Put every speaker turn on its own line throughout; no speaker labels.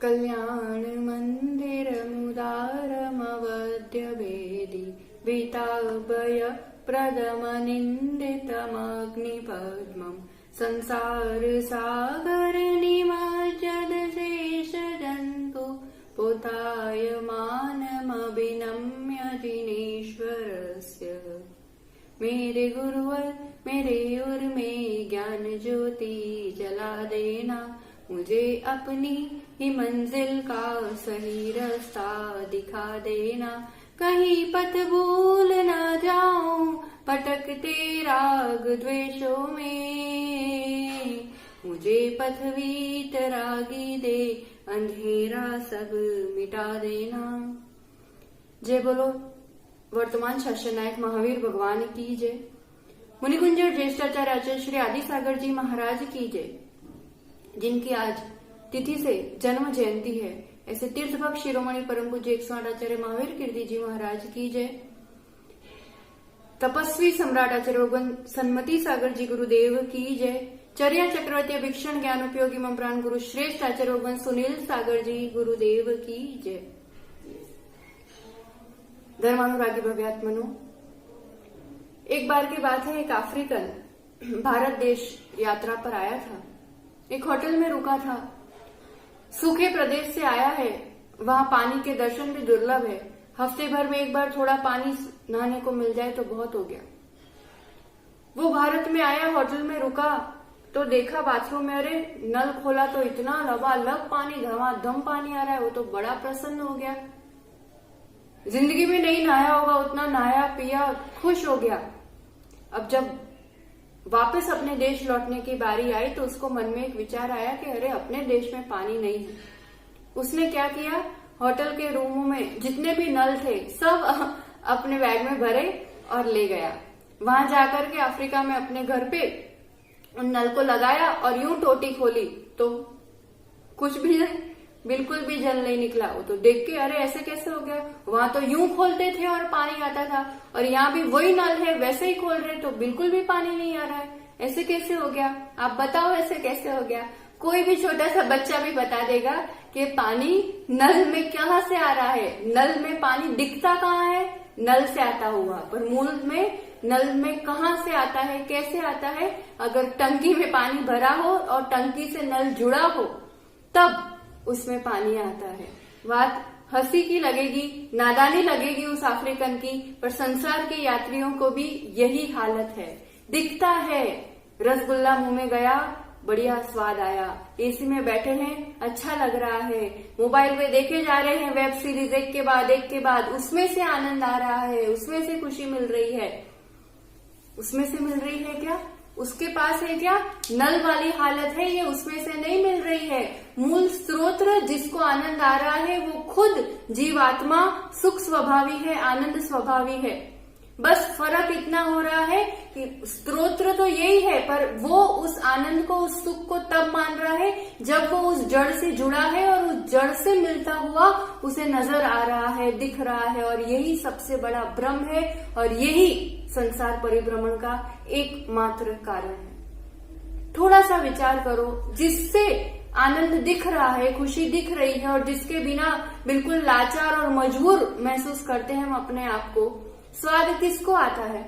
कल्याण मंदिरमुदारमवद्य वेदी भीताभय प्रदमनिन्दितमग्निपद्मम् संसार सागर निमज्जद शेष जन्तु पुतायमानमभिनम्य दिनेश्वरस्य। मेरे गुरुवर मेरे और में ज्ञान ज्योति जला देना, मुझे अपनी ही मंजिल का सही रास्ता दिखा देना। कहीं पथ भूल न जाऊं भटकते राग द्वेषों में, मुझे पथवीत रागी दे अंधेरा सब मिटा देना। जय बोलो वर्तमान शासन नायक महावीर भगवान की जय। मुनिकुंज और ज्येष्ठाचार्य आचार्य श्री आदि सागर जी महाराज की जय, जिनकी आज तिथि से जन्म जयंती है। ऐसे तीर्थ भक्त शिरोमणि परम पूज्य 108 आचार्य महावीर कीर्ति जी महाराज की जय। तपस्वी सम्राट आचार्य भगवान सन्मति सागर जी गुरुदेव की जय। चर्या चक्रवर्ती भिक्षण ज्ञान उपयोगी मम प्राण गुरु श्रेष्ठ आचार्य भगवान सुनील सागर जी गुरुदेव की जय। धर्मानुरागी भव्यात्मनो, एक बार की बात है, एक अफ्रीकन भारत देश यात्रा पर आया था। एक होटल में रुका था। सूखे प्रदेश से आया है, वहां पानी के दर्शन भी दुर्लभ है। हफ्ते भर में एक बार थोड़ा पानी नहाने को मिल जाए तो बहुत हो गया। वो भारत में आया, होटल में रुका तो देखा बाथरूम में, अरे नल खोला तो इतना लबालब पानी, धमाधम पानी आ रहा है। वो तो बड़ा प्रसन्न हो गया। जिंदगी में नहीं नहाया होगा उतना, नहाया पिया खुश हो गया। अब जब वापस अपने देश लौटने की बारी आई तो उसको मन में एक विचार आया कि अरे अपने देश में पानी नहीं है। उसने क्या किया, होटल के रूमों में जितने भी नल थे सब अपने बैग में भरे और ले गया। वहां जाकर के अफ्रीका में अपने घर पे उन नल को लगाया और यूं टोटी खोली तो कुछ भी नहीं, बिल्कुल भी जल नहीं निकला। वो तो देख के अरे ऐसे कैसे हो गया, वहां तो यूं खोलते थे और पानी आता था, और यहाँ भी वही नल है वैसे ही खोल रहे तो बिल्कुल भी पानी नहीं आ रहा है। ऐसे कैसे हो गया, आप बताओ ऐसे कैसे हो गया। कोई भी छोटा सा बच्चा भी बता देगा कि पानी नल में कहाँ से आ रहा है। नल में पानी दिखता कहाँ है, नल से आता हुआ, पर मूल में नल में कहाँ से आता है, कैसे आता है। अगर टंकी में पानी भरा हो और टंकी से नल जुड़ा हो तब उसमें पानी आता है। बात हंसी की लगेगी, नादानी लगेगी उस अफ्रीकन की, पर संसार के यात्रियों को भी यही हालत है। दिखता है, रसगुल्ला मुंह में गया, बढ़िया स्वाद आया, एसी में बैठे हैं, अच्छा लग रहा है, मोबाइल पे देखे जा रहे हैं वेब सीरीज एक के बाद, उसमें से आनंद आ रहा है, उसमें से खुशी मिल रही है। उसमें से मिल रही है क्या, उसके पास है क्या, नल वाली हालत है, ये उसमें से नहीं मिल रही है। मूल स्रोत जिसको आनंद आ रहा है वो खुद जीवात्मा सुख स्वभावी है, आनंद स्वभावी है। बस फर्क इतना हो रहा है कि स्त्रोत्र तो यही है, पर वो उस आनंद को, उस सुख को तब मान रहा है जब वो उस जड़ से जुड़ा है और उस जड़ से मिलता हुआ उसे नजर आ रहा है, दिख रहा है। और यही सबसे बड़ा भ्रम है और यही संसार परिभ्रमण का एकमात्र कारण है। थोड़ा सा विचार करो, जिससे आनंद दिख रहा है, खुशी दिख रही है, और जिसके बिना बिल्कुल लाचार और मजबूर महसूस करते हैं हम अपने आप को, स्वाद किसको आता है,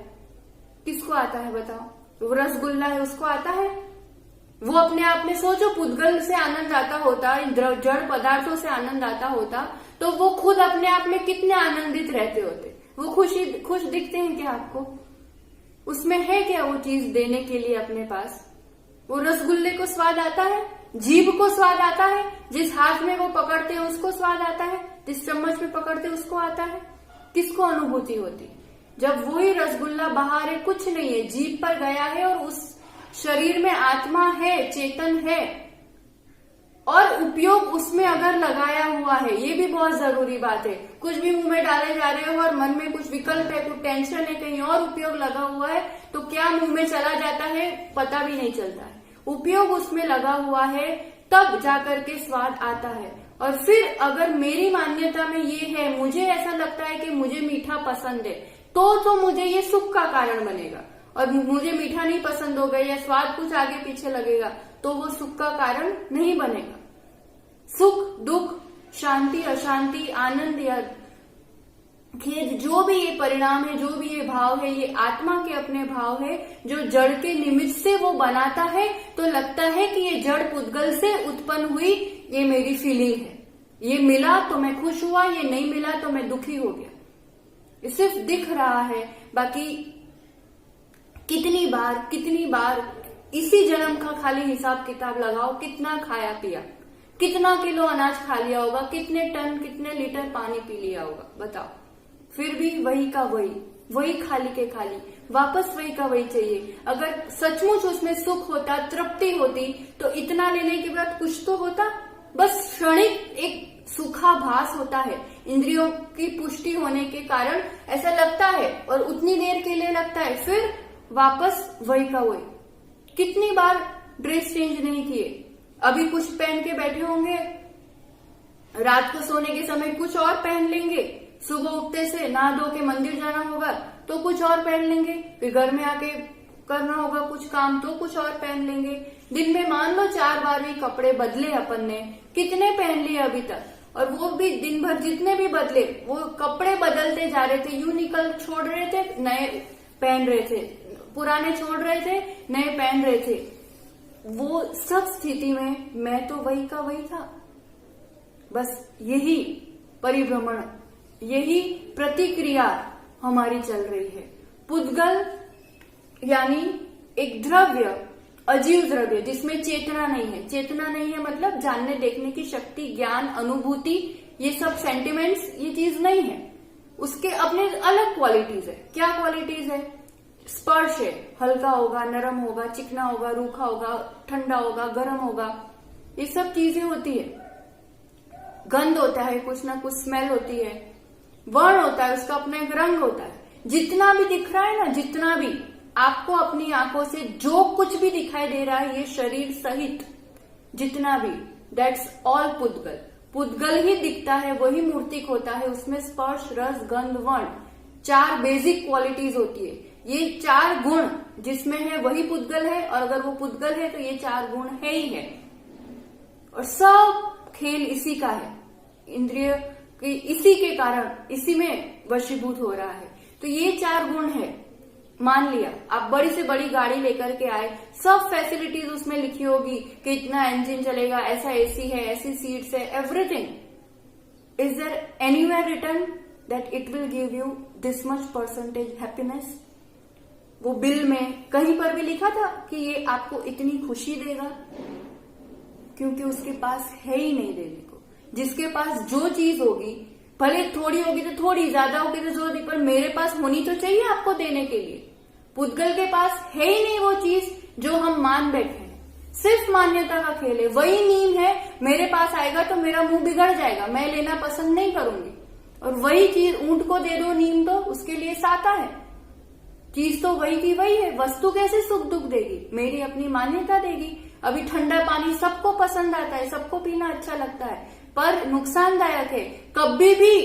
किसको आता है बताओ। वो रसगुल्ला है उसको आता है। वो अपने आप में सोचो, पुद्गल से आनंद आता होता, जड़ पदार्थों से आनंद आता होता तो वो खुद अपने आप में कितने आनंदित रहते होते। वो खुश दिखते हैं क्या आपको? उसमें है क्या वो चीज देने के लिए अपने पास? वो रसगुल्ले को स्वाद आता है, जीभ को स्वाद आता है, जिस हाथ में वो पकड़ते हैं उसको स्वाद आता है, जिस चम्मच में पकड़ते उसको आता है। किसको अनुभूति होती? जब वही रसगुल्ला बाहर है, कुछ नहीं है, जीभ पर गया है और उस शरीर में आत्मा है, चेतन है, और उपयोग उसमें अगर लगाया हुआ है, ये भी बहुत जरूरी बात है। कुछ भी मुंह में डाले जा रहे हो और मन में कुछ विकल्प है, कुछ टेंशन है, कहीं और उपयोग लगा हुआ है तो क्या मुंह में चला जाता है पता भी नहीं चलता है। उपयोग उसमें लगा हुआ है तब जाकर के स्वाद आता है। और फिर अगर मेरी मान्यता में ये है, मुझे ऐसा लगता है कि मुझे मीठा पसंद है, तो मुझे ये सुख का कारण बनेगा। और मुझे मीठा नहीं पसंद होगा या स्वाद कुछ आगे पीछे लगेगा तो वो सुख का कारण नहीं बनेगा। सुख दुख, शांति अशांति, आनंद या खेद, जो भी ये परिणाम है, जो भी ये भाव है, ये आत्मा के अपने भाव है जो जड़ के निमित्त से वो बनाता है। तो लगता है कि ये जड़ पुद्गल से उत्पन्न हुई, ये मेरी फीलिंग है। ये मिला तो मैं खुश हुआ, ये नहीं मिला तो मैं दुखी हो गया। ये सिर्फ दिख रहा है, बाकी कितनी बार इसी जन्म का खाली हिसाब किताब लगाओ, कितना खाया पिया, कितना किलो अनाज खा लिया होगा, कितने टन कितने लीटर पानी पी लिया होगा, बताओ। फिर भी वही का वही खाली के खाली, वापस वही का वही चाहिए। अगर सचमुच उसमें सुख होता, तृप्ति होती, तो इतना लेने के बाद कुछ तो होता। बस क्षणिक एक सुखाभास होता है, इंद्रियों की पुष्टि होने के कारण ऐसा लगता है, और उतनी देर के लिए लगता है, फिर वापस वही का वही। कितनी बार ड्रेस चेंज नहीं किए, अभी कुछ पहन के बैठे होंगे, रात को सोने के समय कुछ और पहन लेंगे, सुबह उठते से नहा धो के मंदिर जाना होगा तो कुछ और पहन लेंगे, फिर घर में आके करना होगा कुछ काम तो कुछ और पहन लेंगे। दिन में मान लो 4 बार भी कपड़े बदले अपन ने, कितने पहन लिए अभी तक, और वो भी दिन भर जितने भी बदले, वो कपड़े बदलते जा रहे थे, यूं निकल छोड़ रहे थे, नए पहन रहे थे, पुराने छोड़ रहे थे, नए पहन रहे थे। वो सब स्थिति में मैं तो वही का वही था। बस यही परिभ्रमण, यही प्रतिक्रिया हमारी चल रही है। पुद्गल यानी एक द्रव्य, अजीव द्रव्य जिसमें चेतना नहीं है। चेतना नहीं है मतलब जानने देखने की शक्ति, ज्ञान, अनुभूति, ये सब सेंटिमेंट्स, ये चीज नहीं है। उसके अपने अलग क्वालिटीज है। क्या क्वालिटीज है? स्पर्श है, हल्का होगा, नरम होगा, चिकना होगा, रूखा होगा, ठंडा होगा, गर्म होगा, ये सब चीजें होती है। गंध होता है, कुछ ना कुछ स्मेल होती है, वर्ण होता है, उसका अपना एक रंग होता है। जितना भी दिख रहा है ना, जितना भी आपको अपनी आंखों से जो कुछ भी दिखाई दे रहा है, ये शरीर सहित जितना भी, दैट्स ऑल पुद्गल। पुद्गल ही दिखता है, वही मूर्तिक होता है। उसमें स्पर्श, रस, गंध, वर्ण, 4 बेसिक क्वालिटीज होती है। ये 4 गुण जिसमें है वही पुद्गल है, और अगर वो पुद्गल है तो ये 4 गुण है ही है। और सब खेल इसी का है, इंद्रिय कि इसी के कारण, इसी में वशीभूत हो रहा है। तो ये 4 गुण है। मान लिया आप बड़ी से बड़ी गाड़ी लेकर के आए, सब फैसिलिटीज उसमें लिखी होगी कि इतना इंजन चलेगा, ऐसा एसी है, ऐसी सीट्स है, everything. Is there anywhere written that it will give you this much percentage happiness? वो बिल में कहीं पर भी लिखा था कि ये आपको इतनी खुशी देगा? क्योंकि उसके पास है ही नहीं देने को। जिसके पास जो चीज होगी, भले थोड़ी होगी तो थोड़ी, ज्यादा होगी तो ज्यादा, पर मेरे पास होनी तो चाहिए आपको देने के लिए। पुद्गल के पास है ही नहीं वो चीज जो हम मान बैठे हैं। सिर्फ मान्यता का खेल है। वही नीम है, मेरे पास आएगा तो मेरा मुंह बिगड़ जाएगा, मैं लेना पसंद नहीं करूंगी। और वही चीज ऊंट को दे दो नीम, तो उसके लिए साता है। चीज तो वही की वही है। वस्तु कैसे सुख दुख देगी? मेरी अपनी मान्यता देगी। अभी ठंडा पानी सबको पसंद आता है, सबको पीना अच्छा लगता है, पर नुकसानदायक है। कभी भी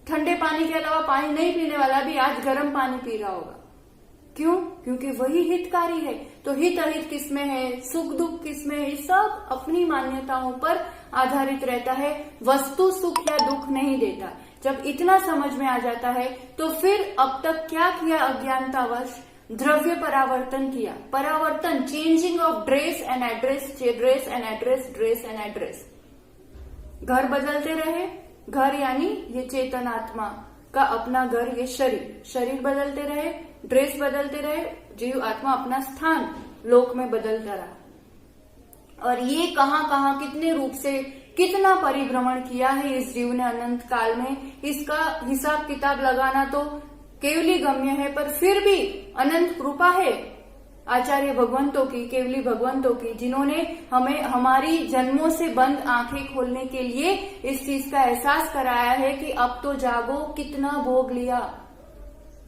ठंडे पानी के अलावा पानी नहीं पीने वाला भी आज गर्म पानी पी रहा होगा। क्यों? क्योंकि वही हितकारी है। तो हित अहित किसमें है, सुख दुख किसमें है, सब अपनी मान्यताओं पर आधारित रहता है। वस्तु सुख या दुख नहीं देता। जब इतना समझ में आ जाता है तो फिर अब तक क्या किया अज्ञानतावश? द्रव्य परावर्तन किया। परावर्तन, changing of dress and address, dress and address, dress and address. घर बदलते रहे। घर यानी ये चेतन आत्मा का अपना घर, ये शरीर, शरीर बदलते रहे, ड्रेस बदलते रहे, जीव आत्मा अपना स्थान लोक में बदलता रहा। और ये कहां कहां कितने रूप से कितना परिभ्रमण किया है इस जीव ने अनंत काल में, इसका हिसाब किताब लगाना तो केवली गम्य है। पर फिर भी अनंत कृपा है आचार्य भगवंतों की, केवली भगवंतों की, जिन्होंने हमें हमारी जन्मों से बंद आंखें खोलने के लिए इस चीज का एहसास कराया है कि अब तो जागो, कितना भोग लिया,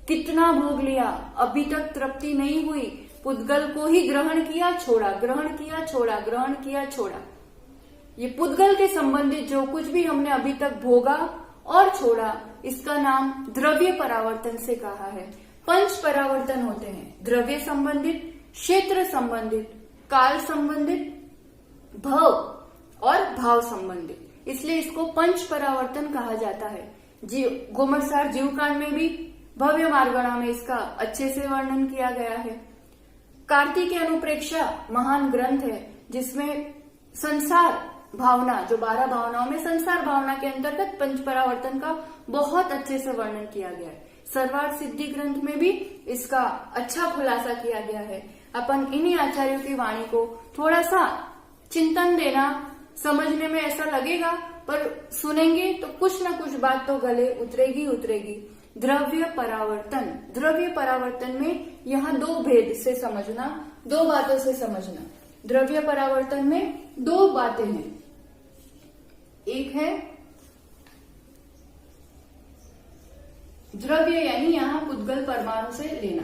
कितना भोग लिया, अभी तक तृप्ति नहीं हुई। पुद्गल को ही ग्रहण किया, छोड़ा, ग्रहण किया, छोड़ा, ग्रहण किया, छोड़ा। ये पुद्गल के संबंधित जो कुछ भी हमने अभी तक भोगा और छोड़ा, इसका नाम द्रव्य परावर्तन से कहा है। 5 परावर्तन होते हैं, द्रव्य संबंधित, क्षेत्र संबंधित, काल संबंधित, भव और भाव संबंधित, इसलिए इसको पंच परावर्तन कहा जाता है। गोमटसार जीवकांड में भी भव्य मार्गणा में इसका अच्छे से वर्णन किया गया है। कार्तिक अनुप्रेक्षा महान ग्रंथ है जिसमें संसार भावना, जो 12 भावनाओं में संसार भावना के अंतर्गत पंच परावर्तन का बहुत अच्छे से वर्णन किया गया है। सर्वार्थ सिद्धि ग्रंथ में भी इसका अच्छा खुलासा किया गया है। अपन इन्हीं आचार्यों की वाणी को थोड़ा सा चिंतन देना, समझने में ऐसा लगेगा, पर सुनेंगे तो कुछ ना कुछ बात तो गले उतरेगी। द्रव्य परावर्तन, द्रव्य परावर्तन में यहाँ दो भेद से समझना, दो बातों से समझना। द्रव्य परावर्तन में दो बातें हैं। एक है द्रव्य यानी यहाँ पुद्गल परमाणु से लेना।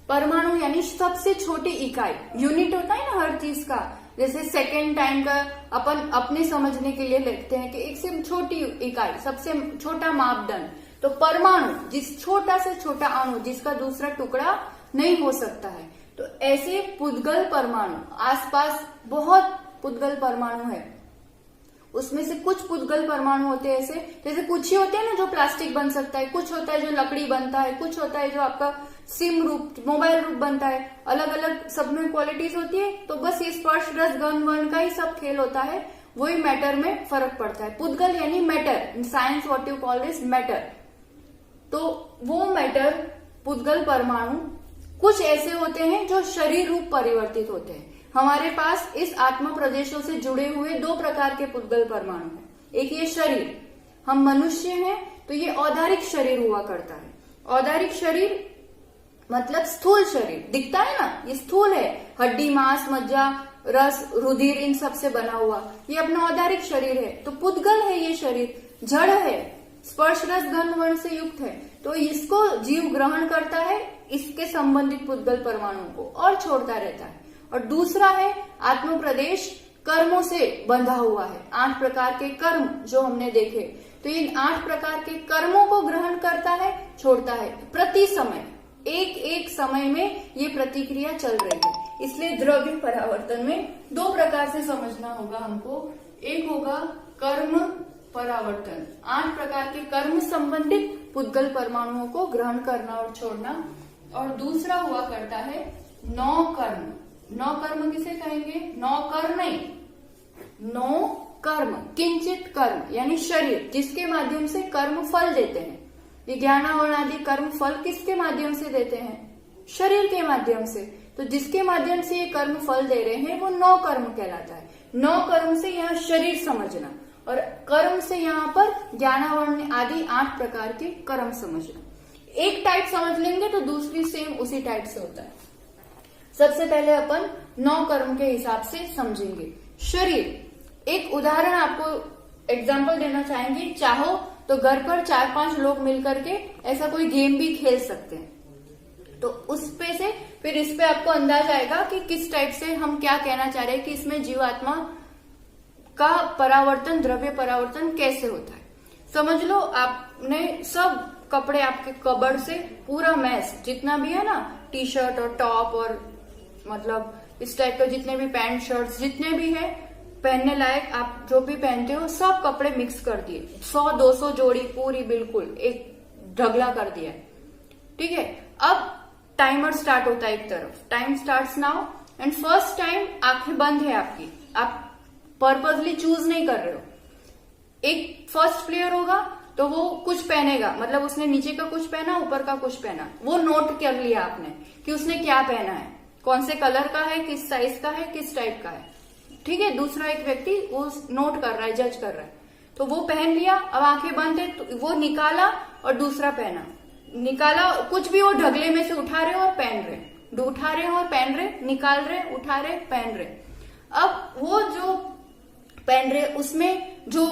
परमाणु यानी सबसे छोटी इकाई, यूनिट होता है ना हर चीज का। जैसे सेकेंड टाइम का अपन अपने समझने के लिए लिखते हैं कि एक से छोटी इकाई, सबसे छोटा मापदंड। तो परमाणु, जिस छोटा से छोटा अणु जिसका दूसरा टुकड़ा नहीं हो सकता है। तो ऐसे पुद्गल परमाणु, आसपास बहुत पुद्गल परमाणु है। उसमें से कुछ पुद्गल परमाणु होते हैं ऐसे, जैसे कुछ ही होते हैं ना जो प्लास्टिक बन सकता है, कुछ होता है जो लकड़ी बनता है, कुछ होता है जो आपका सिम रूप, मोबाइल रूप बनता है। अलग अलग सब में क्वालिटीज होती है। तो बस ये स्पर्श रस गंध वर्ण का ही सब खेल होता है, वही मैटर में फर्क पड़ता है। पुद्गल यानी matter, in science what you call this matter. तो वो मैटर, पुद्गल परमाणु कुछ ऐसे होते हैं जो शरीर रूप परिवर्तित होते हैं। हमारे पास इस आत्म प्रदेशों से जुड़े हुए दो प्रकार के पुद्गल परमाणु हैं। एक ये शरीर, हम मनुष्य हैं तो ये औदारिक शरीर हुआ करता है। औदारिक शरीर मतलब स्थूल शरीर, दिखता है ना, ये स्थूल है, हड्डी मांस मज्जा रस रुधिर इन सब से बना हुआ, ये अपना औदारिक शरीर है। तो पुद्गल है ये शरीर, जड़ है, स्पर्श रस गंध वर्ण से युक्त है। तो इसको जीव ग्रहण करता है, इसके संबंधित पुद्गल परमाणुओं को, और छोड़ता रहता है। और दूसरा है आत्म प्रदेश, कर्मों से बंधा हुआ है। 8 प्रकार के कर्म जो हमने देखे, तो इन 8 प्रकार के कर्मों को ग्रहण करता है, छोड़ता है। प्रति समय एक समय में ये प्रतिक्रिया चल रही है। इसलिए द्रव्य परावर्तन में दो प्रकार से समझना होगा हमको। एक होगा कर्म परावर्तन, 8 प्रकार के कर्म संबंधित पुद्गल परमाणुओं को ग्रहण करना और छोड़ना। और दूसरा हुआ करता है नौ कर्म। नौ कर्म किसे कहेंगे? नौ कर्म नहीं, नौ कर्म, किंचित कर्म यानी शरीर, जिसके माध्यम से कर्म फल देते हैं। ये ज्ञानावरण आदि कर्म फल किसके माध्यम से देते हैं? शरीर के माध्यम से। तो जिसके माध्यम से ये कर्म फल दे रहे हैं वो नौ कर्म कहलाता है। नौ कर्म से यहाँ शरीर समझना, और कर्म से यहाँ पर ज्ञानावरण आदि 8 प्रकार के कर्म समझना। एक टाइप समझ लेंगे तो दूसरी सेम उसी टाइप से होता है। सबसे पहले अपन 9 कर्म के हिसाब से समझेंगे। शरीर, एक उदाहरण आपको एग्जाम्पल देना चाहेंगे। चाहो तो घर पर 4-5 लोग मिलकर के ऐसा कोई गेम भी खेल सकते हैं। तो उस पे से फिर इस पे आपको अंदाज आएगा कि किस टाइप से हम क्या कहना चाह रहे हैं, कि इसमें जीवात्मा का परावर्तन, द्रव्य परावर्तन कैसे होता है। समझ लो आपने सब कपड़े आपके कबर्ड से पूरा मैस जितना भी है ना, टी शर्ट और टॉप और मतलब इस टाइप का जितने भी पैंट शर्ट्स जितने भी है पहनने लायक, आप जो भी पहनते हो सब कपड़े मिक्स कर दिए, 100-200 जोड़ी पूरी बिल्कुल एक ढगला कर दिया। ठीक है, अब टाइमर स्टार्ट होता है एक तरफ। Time starts now and first time आंखें बंद है आपकी, आप पर्पजली चूज नहीं कर रहे हो। एक फर्स्ट प्लेयर होगा तो वो कुछ पहनेगा, मतलब उसने नीचे का कुछ पहना, ऊपर का कुछ पहना, वो नोट कर लिया आपने कि उसने क्या पहना है, कौन से कलर का है, किस साइज का है, किस टाइप का है। ठीक है, दूसरा एक व्यक्ति वो नोट कर रहा है, जज कर रहा है, तो वो पहन लिया। अब आंखें बंद है तो वो निकाला और दूसरा पहना, निकाला, कुछ भी वो ढगले में से उठा रहे और पहन रहे, उठा रहे और पहन रहे, निकाल रहे, उठा रहे, पहन रहे। अब वो जो पहन रहे उसमें जो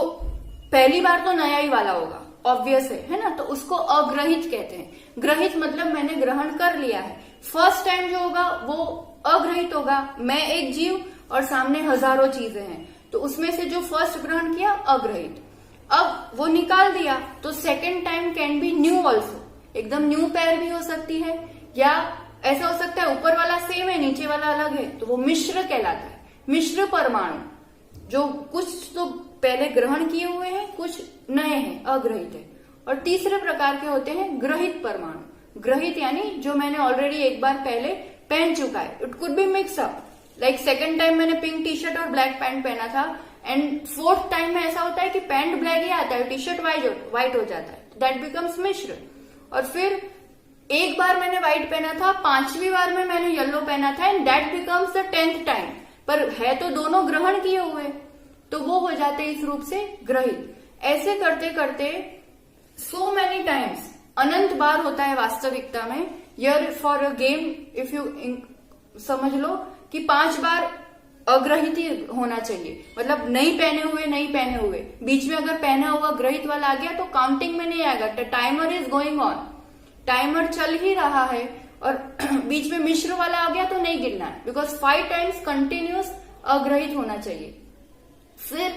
पहली बार तो नया ही वाला होगा, ऑब्वियस है ना, तो उसको अग्रहित कहते हैं। ग्रहित मतलब मैंने ग्रहण कर लिया है। फर्स्ट टाइम जो होगा वो अग्रहित होगा, मैं एक जीव और सामने हजारों चीजें हैं, तो उसमें से जो फर्स्ट ग्रहण किया अग्रहित। अब वो निकाल दिया तो second time can be new also, एकदम न्यू पैर भी हो सकती है, या ऐसा हो सकता है ऊपर वाला सेम है नीचे वाला अलग है, तो वो मिश्र कहलाता है। मिश्र परमाणु, जो कुछ तो पहले ग्रहण किए हुए हैं, कुछ नए हैं, अग्रहित है। और तीसरे प्रकार के होते हैं ग्रहित परमाणु। ग्रहित यानी जो मैंने ऑलरेडी एक बार पहले पहन चुका है। It could be mix up, like second time मैंने पिंक टी शर्ट और ब्लैक पैंट पहना था एंड फोर्थ टाइम में ऐसा होता है कि पैंट ब्लैक ही आता है, टी शर्ट व्हाइट हो जाता है, दैट बिकम्स मिश्र। और फिर एक बार मैंने व्हाइट पहना था, पांचवी बार में मैंने येलो पहना था and that becomes the 10th time, पर है तो दोनों ग्रहण किए हुए, तो वो हो जाते इस रूप से ग्रहित। ऐसे करते करते सो मेनी टाइम्स, अनंत बार होता है वास्तविकता में। Year for a game if you समझ लो कि 5 बार अग्रहित ही होना चाहिए, मतलब नहीं पहने हुए, बीच में अगर पहना हुआ ग्रहित वाला आ गया तो काउंटिंग में नहीं आएगा। Timer is going on, timer चल ही रहा है, और बीच में मिश्र वाला आ गया तो नहीं गिनना है, बिकॉज 5 टाइम्स कंटिन्यूस अग्रहित होना चाहिए, फिर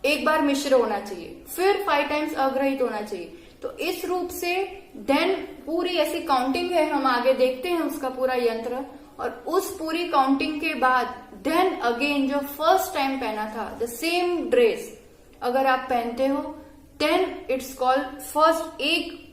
एक बार मिश्र होना चाहिए, फिर 5 टाइम्स अग्रहित होना चाहिए। तो इस रूप से देन पूरी ऐसी काउंटिंग है, हम आगे देखते हैं उसका पूरा यंत्र। और उस पूरी काउंटिंग के बाद देन अगेन जो फर्स्ट टाइम पहना था द सेम ड्रेस अगर आप पहनते हो, देन इट्स कॉल्ड फर्स्ट एक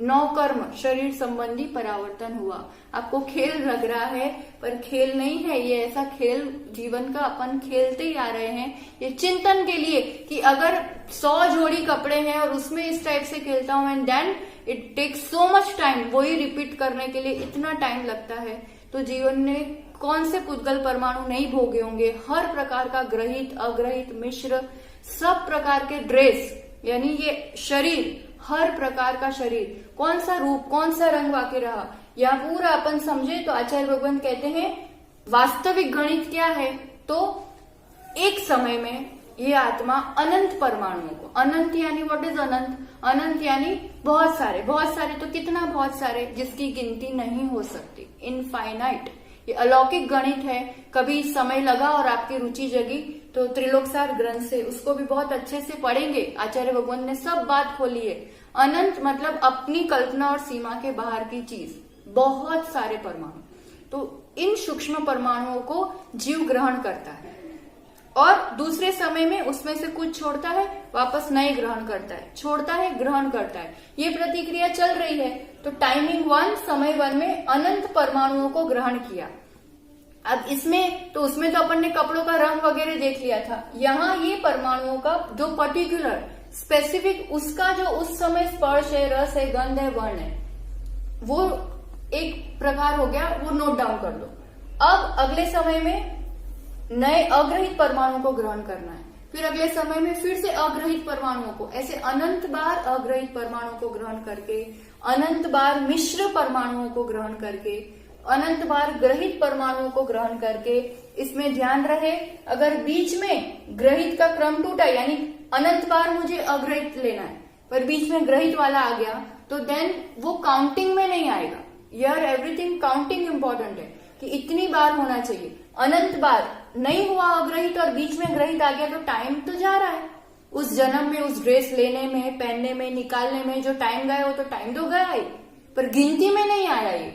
नौकर्म शरीर संबंधी परावर्तन हुआ। आपको खेल लग रहा है, पर खेल नहीं है ये, ऐसा खेल जीवन का अपन खेलते ही आ रहे हैं। ये चिंतन के लिए कि अगर 100 जोड़ी कपड़े हैं और उसमें इस टाइप से खेलता हूं and then it takes so much time, वही रिपीट करने के लिए इतना टाइम लगता है, तो जीवन में कौन से पुद्गल परमाणु नहीं भोगे होंगे। हर प्रकार का ग्रहित, अग्रहित, मिश्र, सब प्रकार के ड्रेस, यानी ये शरीर, हर प्रकार का शरीर, कौन सा रूप, कौन सा रंग वाके रहा, यह पूरा अपन समझे तो आचार्य भगवंत कहते हैं वास्तविक गणित क्या है। तो एक समय में ये आत्मा अनंत परमाणुओं को, अनंत यानी व्हाट इज अनंत, अनंत यानी बहुत सारे, बहुत सारे तो कितना, बहुत सारे जिसकी गिनती नहीं हो सकती, इनफाइनाइट। ये अलौकिक गणित है। कभी समय लगा और आपकी रुचि जगी तो त्रिलोकसार ग्रंथ से उसको भी बहुत अच्छे से पढ़ेंगे। आचार्य भगवंत ने सब बात खोली है। अनंत मतलब अपनी कल्पना और सीमा के बाहर की चीज, बहुत सारे परमाणु। तो इन सूक्ष्म परमाणुओं को जीव ग्रहण करता है और दूसरे समय में उसमें से कुछ छोड़ता है, वापस नए ग्रहण करता है, छोड़ता है, ग्रहण करता है। ये प्रतिक्रिया चल रही है। तो टाइमिंग 1, समय 1 में अनंत परमाणुओं को ग्रहण किया। अब इसमें तो उसमें तो अपन ने कपड़ों का रंग वगैरह देख लिया था। यहाँ ये परमाणुओं का जो पर्टिकुलर स्पेसिफिक, उसका जो उस समय स्पर्श है, रस है, गंध है, वर्ण है, वो एक प्रकार हो गया, वो नोट डाउन कर लो। अब अगले समय में नए अग्रहित परमाणु को ग्रहण करना है, फिर अगले समय में फिर से अग्रहित परमाणुओं को, ऐसे अनंत बार अग्रहित परमाणु को ग्रहण करके, अनंत बार मिश्र परमाणुओं को ग्रहण करके, अनंत बार ग्रहित परमाणुओं को ग्रहण करके। इसमें ध्यान रहे अगर बीच में ग्रहित का क्रम टूटा, यानी अनंत बार मुझे अग्रहित लेना है पर बीच में ग्रहित वाला आ गया, तो देन वो काउंटिंग में नहीं आएगा। यार एवरीथिंग काउंटिंग इंपॉर्टेंट है कि इतनी बार होना चाहिए। अनंत बार नहीं हुआ अग्रहित और बीच में ग्रहित आ गया तो टाइम तो जा रहा है। उस जन्म में उस ड्रेस लेने में, पहनने में, निकालने में जो टाइम गया वो तो टाइम तो गया ही, पर गिनती में नहीं आया ये।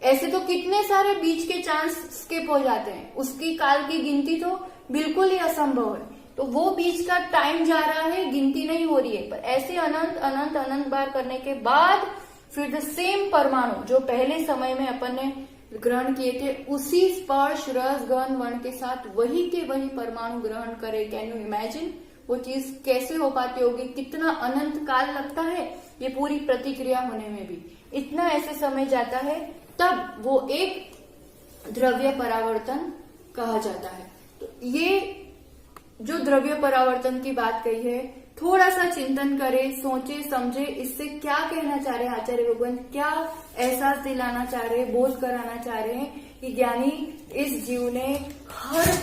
ऐसे तो कितने सारे बीच के चांस स्किप हो जाते हैं, उसकी काल की गिनती तो बिल्कुल ही असंभव है। तो वो बीच का टाइम जा रहा है, गिनती नहीं हो रही है। पर ऐसे अनंत अनंत अनंत बार करने के बाद फिर द सेम परमाणु जो पहले समय में अपन ने ग्रहण किए थे, उसी स्पर्श, रस, गंध, वर्ण के साथ वही के वही परमाणु ग्रहण करे। कैन यू इमेजिन वो चीज कैसे हो पाती होगी, कितना अनंत काल लगता है ये पूरी प्रतिक्रिया होने में भी, इतना ऐसे समय जाता है, तब वो एक द्रव्य परावर्तन कहा जाता है। तो ये जो द्रव्य परावर्तन की बात कही है, थोड़ा सा चिंतन करें, सोचे समझे, इससे क्या कहना चाह रहे हैं आचार्य भगवंत, क्या एहसास दिलाना चाह रहे हैं, बोध कराना चाह रहे हैं कि ज्ञानी इस जीव ने हर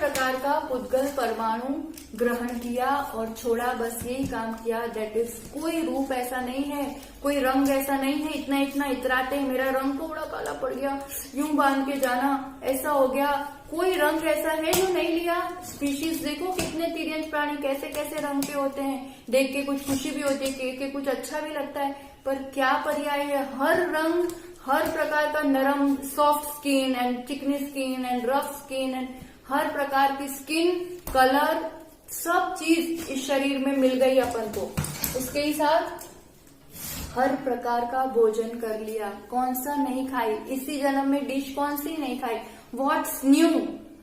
प्रकार का पुद्गल परमाणु ग्रहण किया और छोड़ा, बस यही काम किया। दैट इज, कोई रूप ऐसा नहीं है, कोई रंग ऐसा नहीं है, इतना इतना इतराते मेरा रंग तो बड़ा काला पड़ गया, यूं बांध के जाना, ऐसा हो गया। कोई रंग ऐसा है जो नहीं लिया। स्पीशीज देखो कितने तिर्यंच प्राणी कैसे कैसे रंग के होते हैं, देख के कुछ खुशी भी होती है, के कुछ अच्छा भी लगता है, पर क्या पर्याय है, हर रंग, हर प्रकार का नरम, सॉफ्ट स्किन एंड चिकनी skin and rough skin and हर प्रकार की स्किन, कलर, सब चीज इस शरीर में मिल गई अपन को। उसके ही साथ हर प्रकार का भोजन कर लिया। कौन सा नहीं खाई इसी जन्म में डिश, कौन सी नहीं खाई? What's new?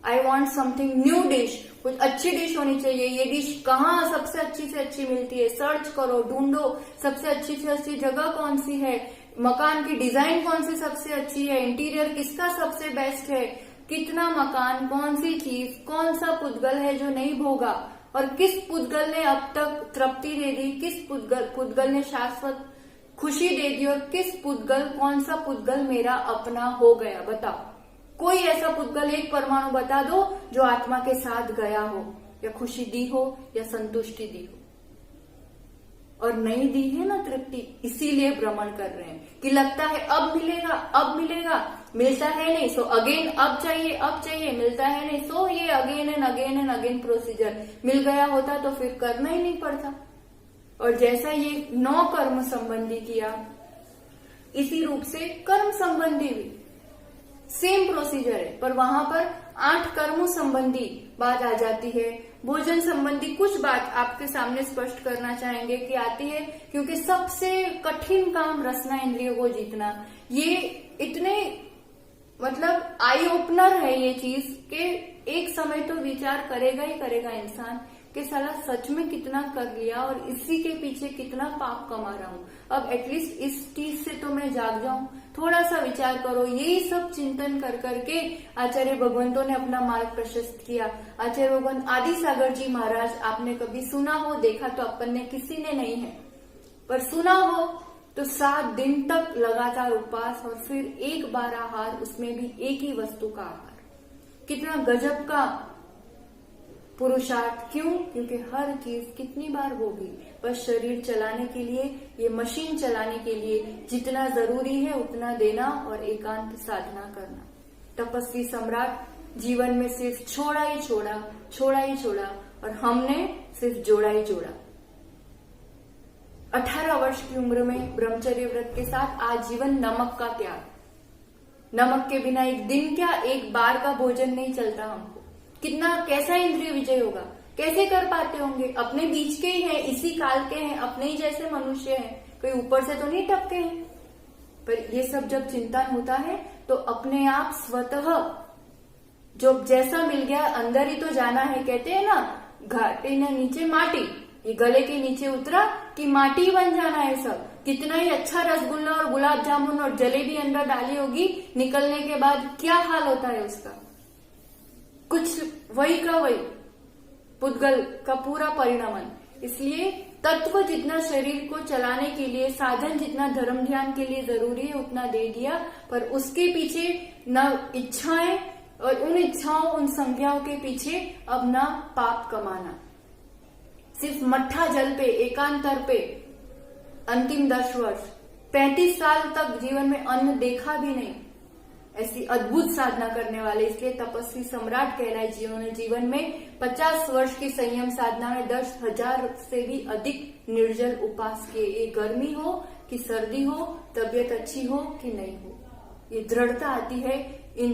I want something new dish. कुछ अच्छी डिश होनी चाहिए। ये डिश कहाँ सबसे अच्छी से अच्छी मिलती है? सर्च करो, ढूंढो सबसे अच्छी से अच्छी जगह कौन सी है, मकान की डिजाइन कौन सी सबसे अच्छी है, इंटीरियर किसका सबसे बेस्ट है, कितना मकान, कौन सी चीज, कौन सा पुद्गल है जो नहीं भोगा, और किस पुद्गल ने अब तक तृप्ति दे दी, किस पुद्गल ने शाश्वत खुशी दे दी, और किस पुद्गल, कौन सा पुद्गल मेरा अपना हो गया? बताओ, कोई ऐसा पुद्गल एक परमाणु बता दो जो आत्मा के साथ गया हो, या खुशी दी हो, या संतुष्टि दी हो। और नहीं दी है ना तृप्ति, इसीलिए भ्रमण कर रहे हैं कि लगता है अब मिलेगा, अब मिलेगा, मिलता है नहीं, सो अगेन अब चाहिए, अब चाहिए, मिलता है नहीं, सो ये अगेन एंड अगेन प्रोसीजर। मिल गया होता तो फिर करना ही नहीं पड़ता। और जैसा ये 9 कर्म संबंधी किया, इसी रूप से कर्म संबंधी भी सेम प्रोसीजर है, पर वहां पर 8 कर्मों संबंधी बात आ जाती है। भोजन संबंधी कुछ बात आपके सामने स्पष्ट करना चाहेंगे कि आती है, क्योंकि सबसे कठिन काम रसना इंद्रियों को जीतना। ये इतने मतलब आई ओपनर है ये चीज कि एक समय तो विचार करेगा ही करेगा इंसान कि साला सच में कितना कर लिया और इसी के पीछे कितना पाप कमा रहा हूं। अब एटलीस्ट इस चीज से तो मैं जाग जाऊं। थोड़ा सा विचार करो। यही सब चिंतन कर करके आचार्य भगवंतों ने अपना मार्ग प्रशस्त किया। आचार्य भगवंत आदि सागर जी महाराज, आपने कभी सुना हो, देखा तो अपन ने किसी ने नहीं है, पर सुना हो तो 7 दिन तक लगातार उपवास और फिर एक बार आहार, उसमें भी एक ही वस्तु का आहार। कितना गजब का पुरुषार्थ। क्यों? क्योंकि हर चीज कितनी बार होगी, बस शरीर चलाने के लिए, ये मशीन चलाने के लिए जितना जरूरी है उतना देना और एकांत साधना करना। तपस्वी सम्राट जीवन में सिर्फ छोड़ा ही छोड़ा, छोड़ा ही छोड़ा, और हमने सिर्फ जोड़ा ही जोड़ा। 18 वर्ष की उम्र में ब्रह्मचर्य व्रत के साथ आजीवन नमक का त्याग। नमक के बिना एक दिन क्या, एक बार का भोजन नहीं चलता हमको। कितना, कैसा इंद्रिय विजय होगा, कैसे कर पाते होंगे? अपने बीच के ही हैं, इसी काल के हैं, अपने ही जैसे मनुष्य हैं, कोई ऊपर से तो नहीं टपके हैं। पर ये सब जब चिंतन होता है तो अपने आप स्वतः जो जैसा मिल गया अंदर ही तो जाना है। कहते हैं ना, घाटे न नीचे माटी, ये गले के नीचे उतरा कि माटी बन जाना है सब। कितना ही अच्छा रसगुल्ला और गुलाब जामुन और जलेबी अंदर डाली होगी, निकलने के बाद क्या हाल होता है उसका, कुछ वही का वही, पुद्गल का पूरा परिणमन। इसलिए तत्व जितना शरीर को चलाने के लिए, साधन जितना धर्म ध्यान के लिए जरूरी है उतना दे दिया, पर उसके पीछे न इच्छाएं, और उन इच्छाओं, उन संज्ञाओं के पीछे अब न पाप कमाना। सिर्फ मट्ठा जल पे, एकांतर पे अंतिम 10 वर्ष, 35 साल तक जीवन में अन्न देखा भी नहीं, ऐसी अद्भुत साधना करने वाले, इसलिए तपस्वी सम्राट कहलाए। जिन्होंने जीवन में 50 वर्ष की संयम साधना में 10,000 से भी अधिक निर्जल उपास किए। ये गर्मी हो कि सर्दी हो, तबीयत अच्छी हो कि नहीं हो, ये दृढ़ता आती है इन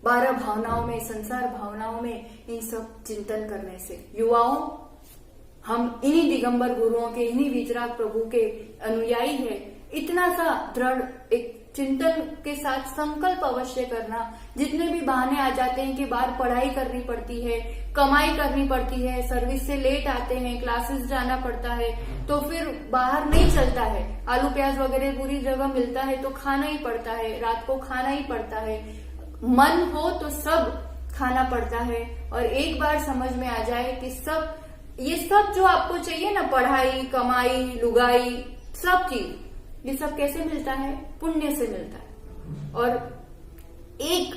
12 भावनाओं में, संसार भावनाओं में, इन सब चिंतन करने से। युवाओं, हम इन्हीं दिगंबर गुरुओं के, इन्हीं विचराग प्रभु के अनुयायी है। इतना सा दृढ़ एक चिंतन के साथ संकल्प अवश्य करना। जितने भी बहाने आ जाते हैं कि बाहर पढ़ाई करनी पड़ती है, कमाई करनी पड़ती है, सर्विस से लेट आते हैं, क्लासेस जाना पड़ता है, तो फिर बाहर नहीं चलता है। आलू प्याज वगैरह पूरी जगह मिलता है तो खाना ही पड़ता है, रात को खाना ही पड़ता है। मन हो तो सब खाना पड़ता है। और एक बार समझ में आ जाए कि सब, ये सब जो आपको चाहिए ना, पढ़ाई, कमाई, लुगाई, सब चीज, ये सब कैसे मिलता है? पुण्य से मिलता है। और एक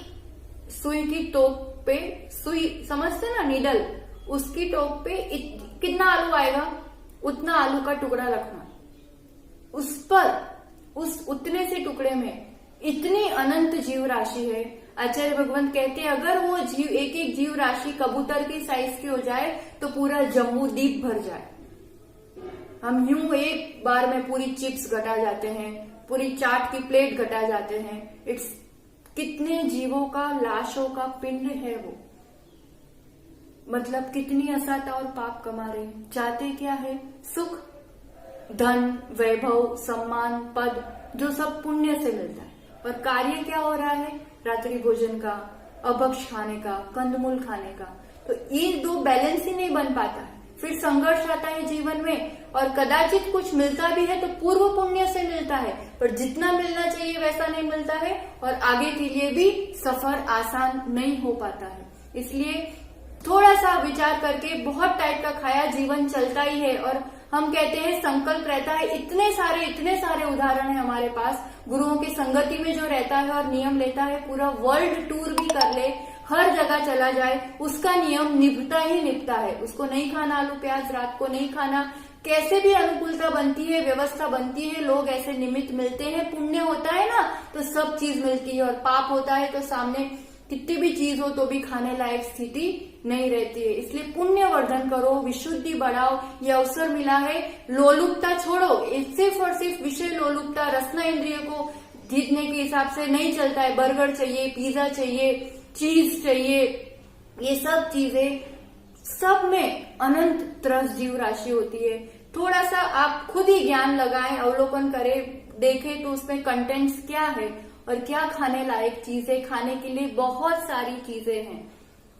सुई की टोक पे, सुई समझते ना, नीडल, उसकी टोक पे कितना आलू आएगा, उतना आलू का टुकड़ा रखना। उस पर, उस उतने से टुकड़े में इतनी अनंत जीव राशि है। आचार्य भगवंत कहते हैं, अगर वो जीव, एक एक जीव राशि कबूतर की साइज की हो जाए तो पूरा जम्बू द्वीप भर जाए। हम यूं एक बार में पूरी चिप्स घटा जाते हैं, पूरी चाट की प्लेट घटा जाते हैं। इट्स कितने जीवों का, लाशों का पिंड है वो। मतलब कितनी असत और पाप कमा रहे हैं। चाहते क्या है? सुख, धन, वैभव, सम्मान, पद, जो सब पुण्य से मिलता है। और कार्य क्या हो रहा है? रात्रि भोजन का, अभक्ष खाने का, कंदमूल खाने का। तो ये दो बैलेंस ही नहीं बन पाता है। फिर संघर्ष आता है जीवन में, और कदाचित कुछ मिलता भी है तो पूर्व पुण्य से मिलता है, पर जितना मिलना चाहिए वैसा नहीं मिलता है, और आगे के लिए भी सफर आसान नहीं हो पाता है। इसलिए थोड़ा सा विचार करके, बहुत टाइप का खाया जीवन चलता ही है। और हम कहते हैं संकल्प रहता है, इतने सारे उदाहरण है हमारे पास। गुरुओं की संगति में जो रहता है और नियम लेता है, पूरा वर्ल्ड टूर भी कर ले, हर जगह चला जाए, उसका नियम निभता ही निभता है। उसको नहीं खाना आलू प्याज, रात को नहीं खाना, कैसे भी अनुकूलता बनती है, व्यवस्था बनती है, लोग ऐसे निमित्त मिलते हैं। पुण्य होता है ना तो सब चीज मिलती है, और पाप होता है तो सामने कितनी भी चीज हो तो भी खाने लायक स्थिति नहीं रहती है। इसलिए पुण्य वर्धन करो, विशुद्धि बढ़ाओ। ये अवसर मिला है, लोलुपता छोड़ो। सिर्फ और सिर्फ विषय लोलुपता, रसना इंद्रिय को जीतने के हिसाब से नहीं चलता है। बर्गर चाहिए, पिज्जा चाहिए, चीज चाहिए, ये सब चीजें, सब में अनंत त्रस जीव राशि होती है। थोड़ा सा आप खुद ही ज्ञान लगाएं, अवलोकन करें, देखें तो उसमें कंटेंट्स क्या है और क्या खाने लायक चीजें। खाने के लिए बहुत सारी चीजें हैं,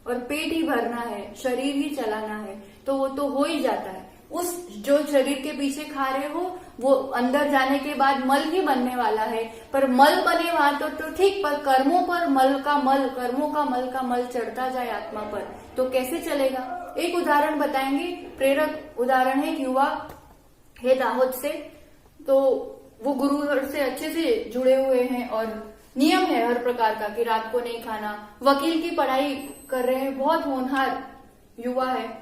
और पेट ही भरना है, शरीर ही चलाना है, तो वो तो हो ही जाता है। उस जो शरीर के पीछे खा रहे हो वो अंदर जाने के बाद मल ही बनने वाला है। पर मल बने वहां तो ठीक, पर कर्मों पर मल का मल, कर्मों का मल चढ़ता जाए आत्मा पर, तो कैसे चलेगा? एक उदाहरण बताएंगे, प्रेरक उदाहरण है। युवा है दाहोद से, तो वो गुरु से अच्छे से जुड़े हुए हैं, और नियम है हर प्रकार का कि रात को नहीं खाना। वकील की पढ़ाई कर रहे हैं, बहुत होनहार युवा है।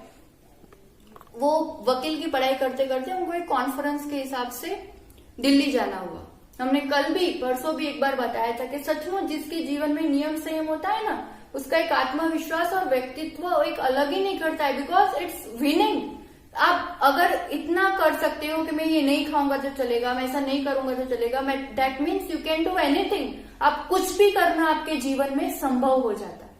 वो वकील की पढ़ाई करते करते उनको एक कॉन्फ्रेंस के हिसाब से दिल्ली जाना हुआ। हमने कल भी, परसों भी एक बार बताया था कि सचमुच जिसके जीवन में नियम संयम होता है ना, उसका एक आत्मविश्वास और व्यक्तित्व एक अलग ही नहीं करता है, बिकॉज इट्स विनिंग। आप अगर इतना कर सकते हो कि मैं ये नहीं खाऊंगा तो चलेगा, मैं ऐसा नहीं करूंगा तो चलेगा, मैं that means you can do anything. आप कुछ भी करना आपके जीवन में संभव हो जाता है,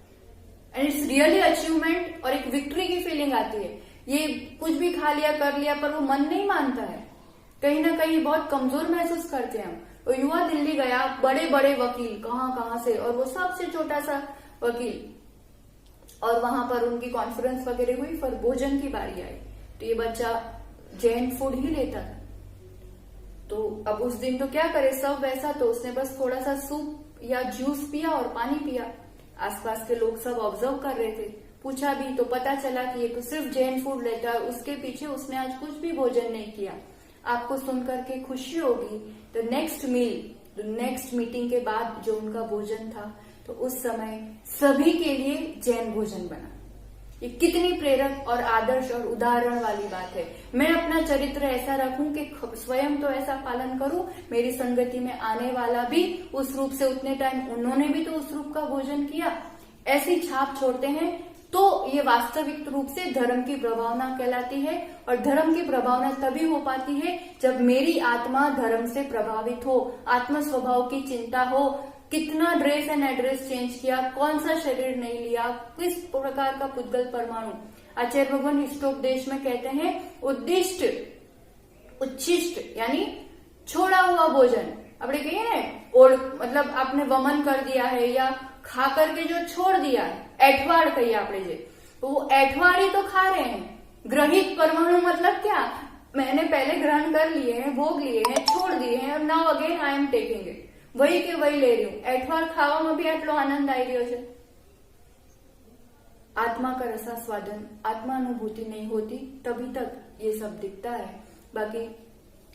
एंड इट्स रियली अचीवमेंट, और एक विक्ट्री की फीलिंग आती है। ये कुछ भी खा लिया कर लिया, पर वो मन नहीं मानता है, कहीं ना कहीं बहुत कमजोर महसूस करते हैं हम। तो युवा दिल्ली गया, बड़े बड़े वकील कहाँ से, और वो सबसे छोटा सा वकील, और वहां पर उनकी कॉन्फ्रेंस वगैरह हुई, फिर भोजन की बारी आई। तो ये बच्चा जैन फूड ही लेता था, तो अब उस दिन तो क्या करे, सब वैसा, तो उसने बस थोड़ा सा सूप या जूस पिया और पानी पिया। आसपास के लोग सब ऑब्जर्व कर रहे थे, पूछा भी तो पता चला कि ये तो सिर्फ जैन फूड लेता है, उसके पीछे उसने आज कुछ भी भोजन नहीं किया। आपको सुनकर के खुशी होगी, तो नेक्स्ट मीटिंग के बाद जो उनका भोजन था, तो उस समय सभी के लिए जैन भोजन बना। ये कितनी प्रेरक और आदर्श और उदाहरण वाली बात है। मैं अपना चरित्र ऐसा रखूं कि स्वयं तो ऐसा पालन करूं, मेरी संगति में आने वाला भी उस रूप से, उतने टाइम उन्होंने भी तो उस रूप का भोजन किया, ऐसी छाप छोड़ते हैं। तो ये वास्तविक रूप से धर्म की प्रभावना कहलाती है, और धर्म की प्रभावना तभी हो पाती है जब मेरी आत्मा धर्म से प्रभावित हो, आत्म स्वभाव की चिंता हो। कितना ड्रेस एंड एड्रेस चेंज किया, कौन सा शरीर नहीं लिया, किस प्रकार का पुद्गल परमाणु। आचार्य भगवान इष्टोपदेश में कहते हैं, उद्दिष्ट उच्छिष्ट यानी छोड़ा हुआ भोजन। अपने कहिए ना, मतलब आपने वमन कर दिया है या खा करके जो छोड़ दिया है, एठवाड़ कहिए आपने जे, तो वो एठवाड़ ही तो खा रहे हैं। ग्रहित परमाणु मतलब क्या, मैंने पहले ग्रहण कर लिए हैं, भोग लिए हैं, छोड़ दिए हैं, और now again I am taking it, वही के वही ले रही हूँ। एठवाड़ खावा भी आटलो आनंद आई रह्यो छे। आत्मा का रसास्वादन, आत्मानुभूति नहीं होती, तभी तक ये सब दिखता है। बाकी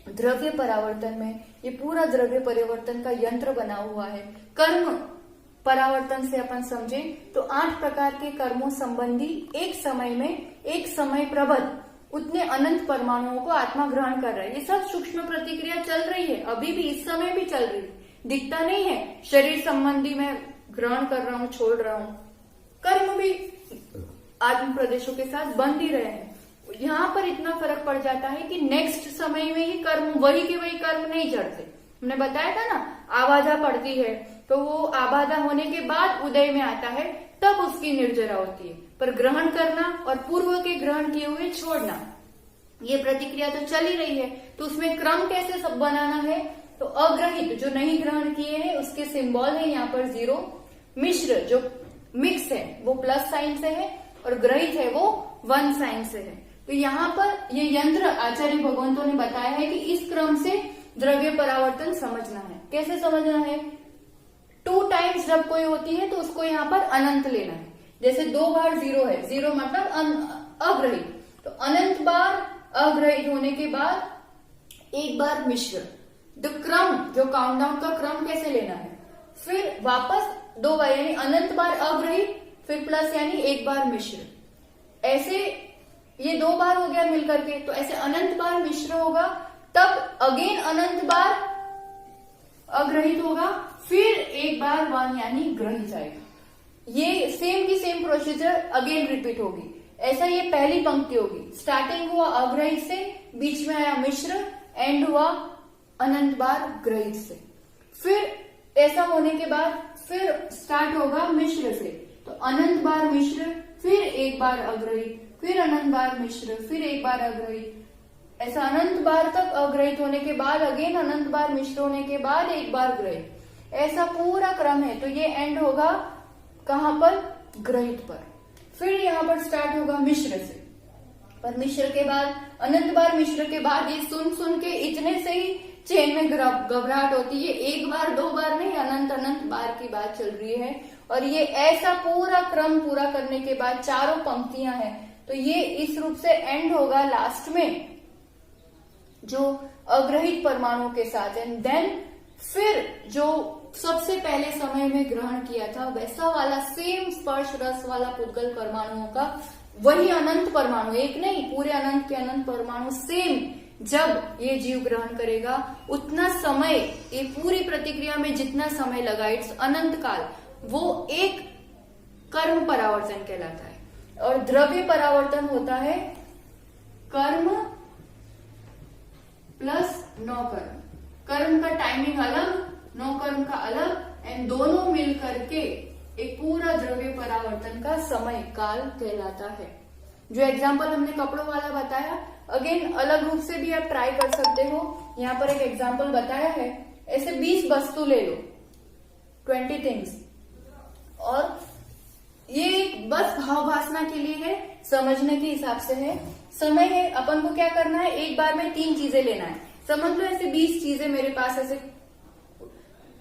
द्रव्य परावर्तन में ये पूरा द्रव्य परिवर्तन का यंत्र बना हुआ है। कर्म परावर्तन से अपन समझे तो 8 प्रकार के कर्मों संबंधी एक समय में, एक समय प्रबद्ध उतने अनंत परमाणुओं को आत्मा ग्रहण कर रहा है। ये सब सूक्ष्म प्रतिक्रिया चल रही है, अभी भी इस समय भी चल रही है, दिखता नहीं है। शरीर संबंधी मैं ग्रहण कर रहा हूँ, छोड़ रहा हूँ, कर्म भी आत्म प्रदेशों के साथ बंध ही रहे हैं। यहाँ पर इतना फर्क पड़ जाता है कि नेक्स्ट समय में ही कर्म, वही के वही कर्म नहीं चढ़ते। हमने बताया था ना, आबाधा पड़ती है तो वो आबादा होने के बाद उदय में आता है, तब उसकी निर्जरा होती है। पर ग्रहण करना और पूर्व के ग्रहण किए हुए छोड़ना, ये प्रतिक्रिया तो चल ही रही है, तो उसमें क्रम कैसे सब बनाना है? तो अग्रहित जो नहीं ग्रहण किए हैं उसके सिंबल है यहाँ पर 0, मिश्र जो मिक्स है वो प्लस साइन से है, और ग्रहित है वो 1 साइन से है। तो यहाँ पर ये यंत्र आचार्य भगवंतों ने बताया है कि इस क्रम से द्रव्य परावर्तन समझना है। कैसे समझना है? 2 टाइम्स जब कोई होती है तो उसको यहाँ पर अनंत लेना है। जैसे 2 बार 0 है, 0 मतलब अग्रहित, तो अनंत बार अग्रहित होने के बाद एक बार मिश्र। तो क्रम जो काउंटडाउन का क्रम कैसे लेना है? फिर वापस 2 बार यानी अनंत बार अग्रहित, फिर प्लस यानी एक बार मिश्र। ऐसे ये 2 बार हो गया मिलकर के, तो ऐसे अनंत बार मिश्र होगा, तब अगेन अनंत बार अग्रहित होगा, फिर एक बार 1 यानी ग्रहित आएगा। ये सेम की सेम प्रोसीजर अगेन रिपीट होगी। ऐसा ये पहली पंक्ति होगी, स्टार्टिंग हुआ अग्रहित से, बीच में आया मिश्र, एंड हुआ अनंत बार ग्रहित से। फिर ऐसा होने के बाद फिर स्टार्ट होगा मिश्र से, तो अनंत बार मिश्र, फिर एक बार अग्रहित, फिर अनंत बार मिश्र, फिर एक बार अग्रहित। ऐसा अनंत बार तक अग्रहित होने के बाद अगेन अनंत बार मिश्र होने के बाद एक बार ग्रहित। ऐसा पूरा क्रम है। तो ये एंड होगा कहां पर? ग्रहित पर। फिर यहाँ पर स्टार्ट होगा मिश्र से, पर मिश्र के बाद अनंत बार मिश्र के बाद ये सुन के इतने से ही चेन में घबराहट होती है। एक बार 2 बार नहीं, अनंत अनंत बार की बात चल रही है। और ये ऐसा पूरा क्रम पूरा करने के बाद 4 पंक्तियां हैं, तो ये इस रूप से एंड होगा लास्ट में जो अग्रहित परमाणु के साथ। एंड देन फिर जो सबसे पहले समय में ग्रहण किया था वैसा वाला सेम स्पर्श रस वाला पुद्गल परमाणुओं का वही अनंत परमाणु, एक नहीं पूरे अनंत के अनंत परमाणु सेम जब ये जीव ग्रहण करेगा उतना समय, ये पूरी प्रतिक्रिया में जितना समय लगा, इट्स अनंत काल, वो एक कर्म परावर्तन कहलाता है। और द्रव्य परावर्तन होता है कर्म प्लस नौ कर्म। कर्म का टाइमिंग अलग, नौ कर्म का अलग, एंड दोनों मिल करके एक पूरा द्रव्य परावर्तन का समय काल कहलाता है। जो एग्जाम्पल हमने कपड़ों वाला बताया, अगेन अलग रूप से भी आप ट्राई कर सकते हो। यहाँ पर एक एग्जाम्पल बताया है, ऐसे 20 वस्तु ले लो, 20 थिंग्स, और ये बस भावभासना के लिए है, समझने के हिसाब से है। समय है, अपन को क्या करना है, एक बार में 3 चीजें लेना है। समझ लो ऐसे 20 चीजें मेरे पास ऐसे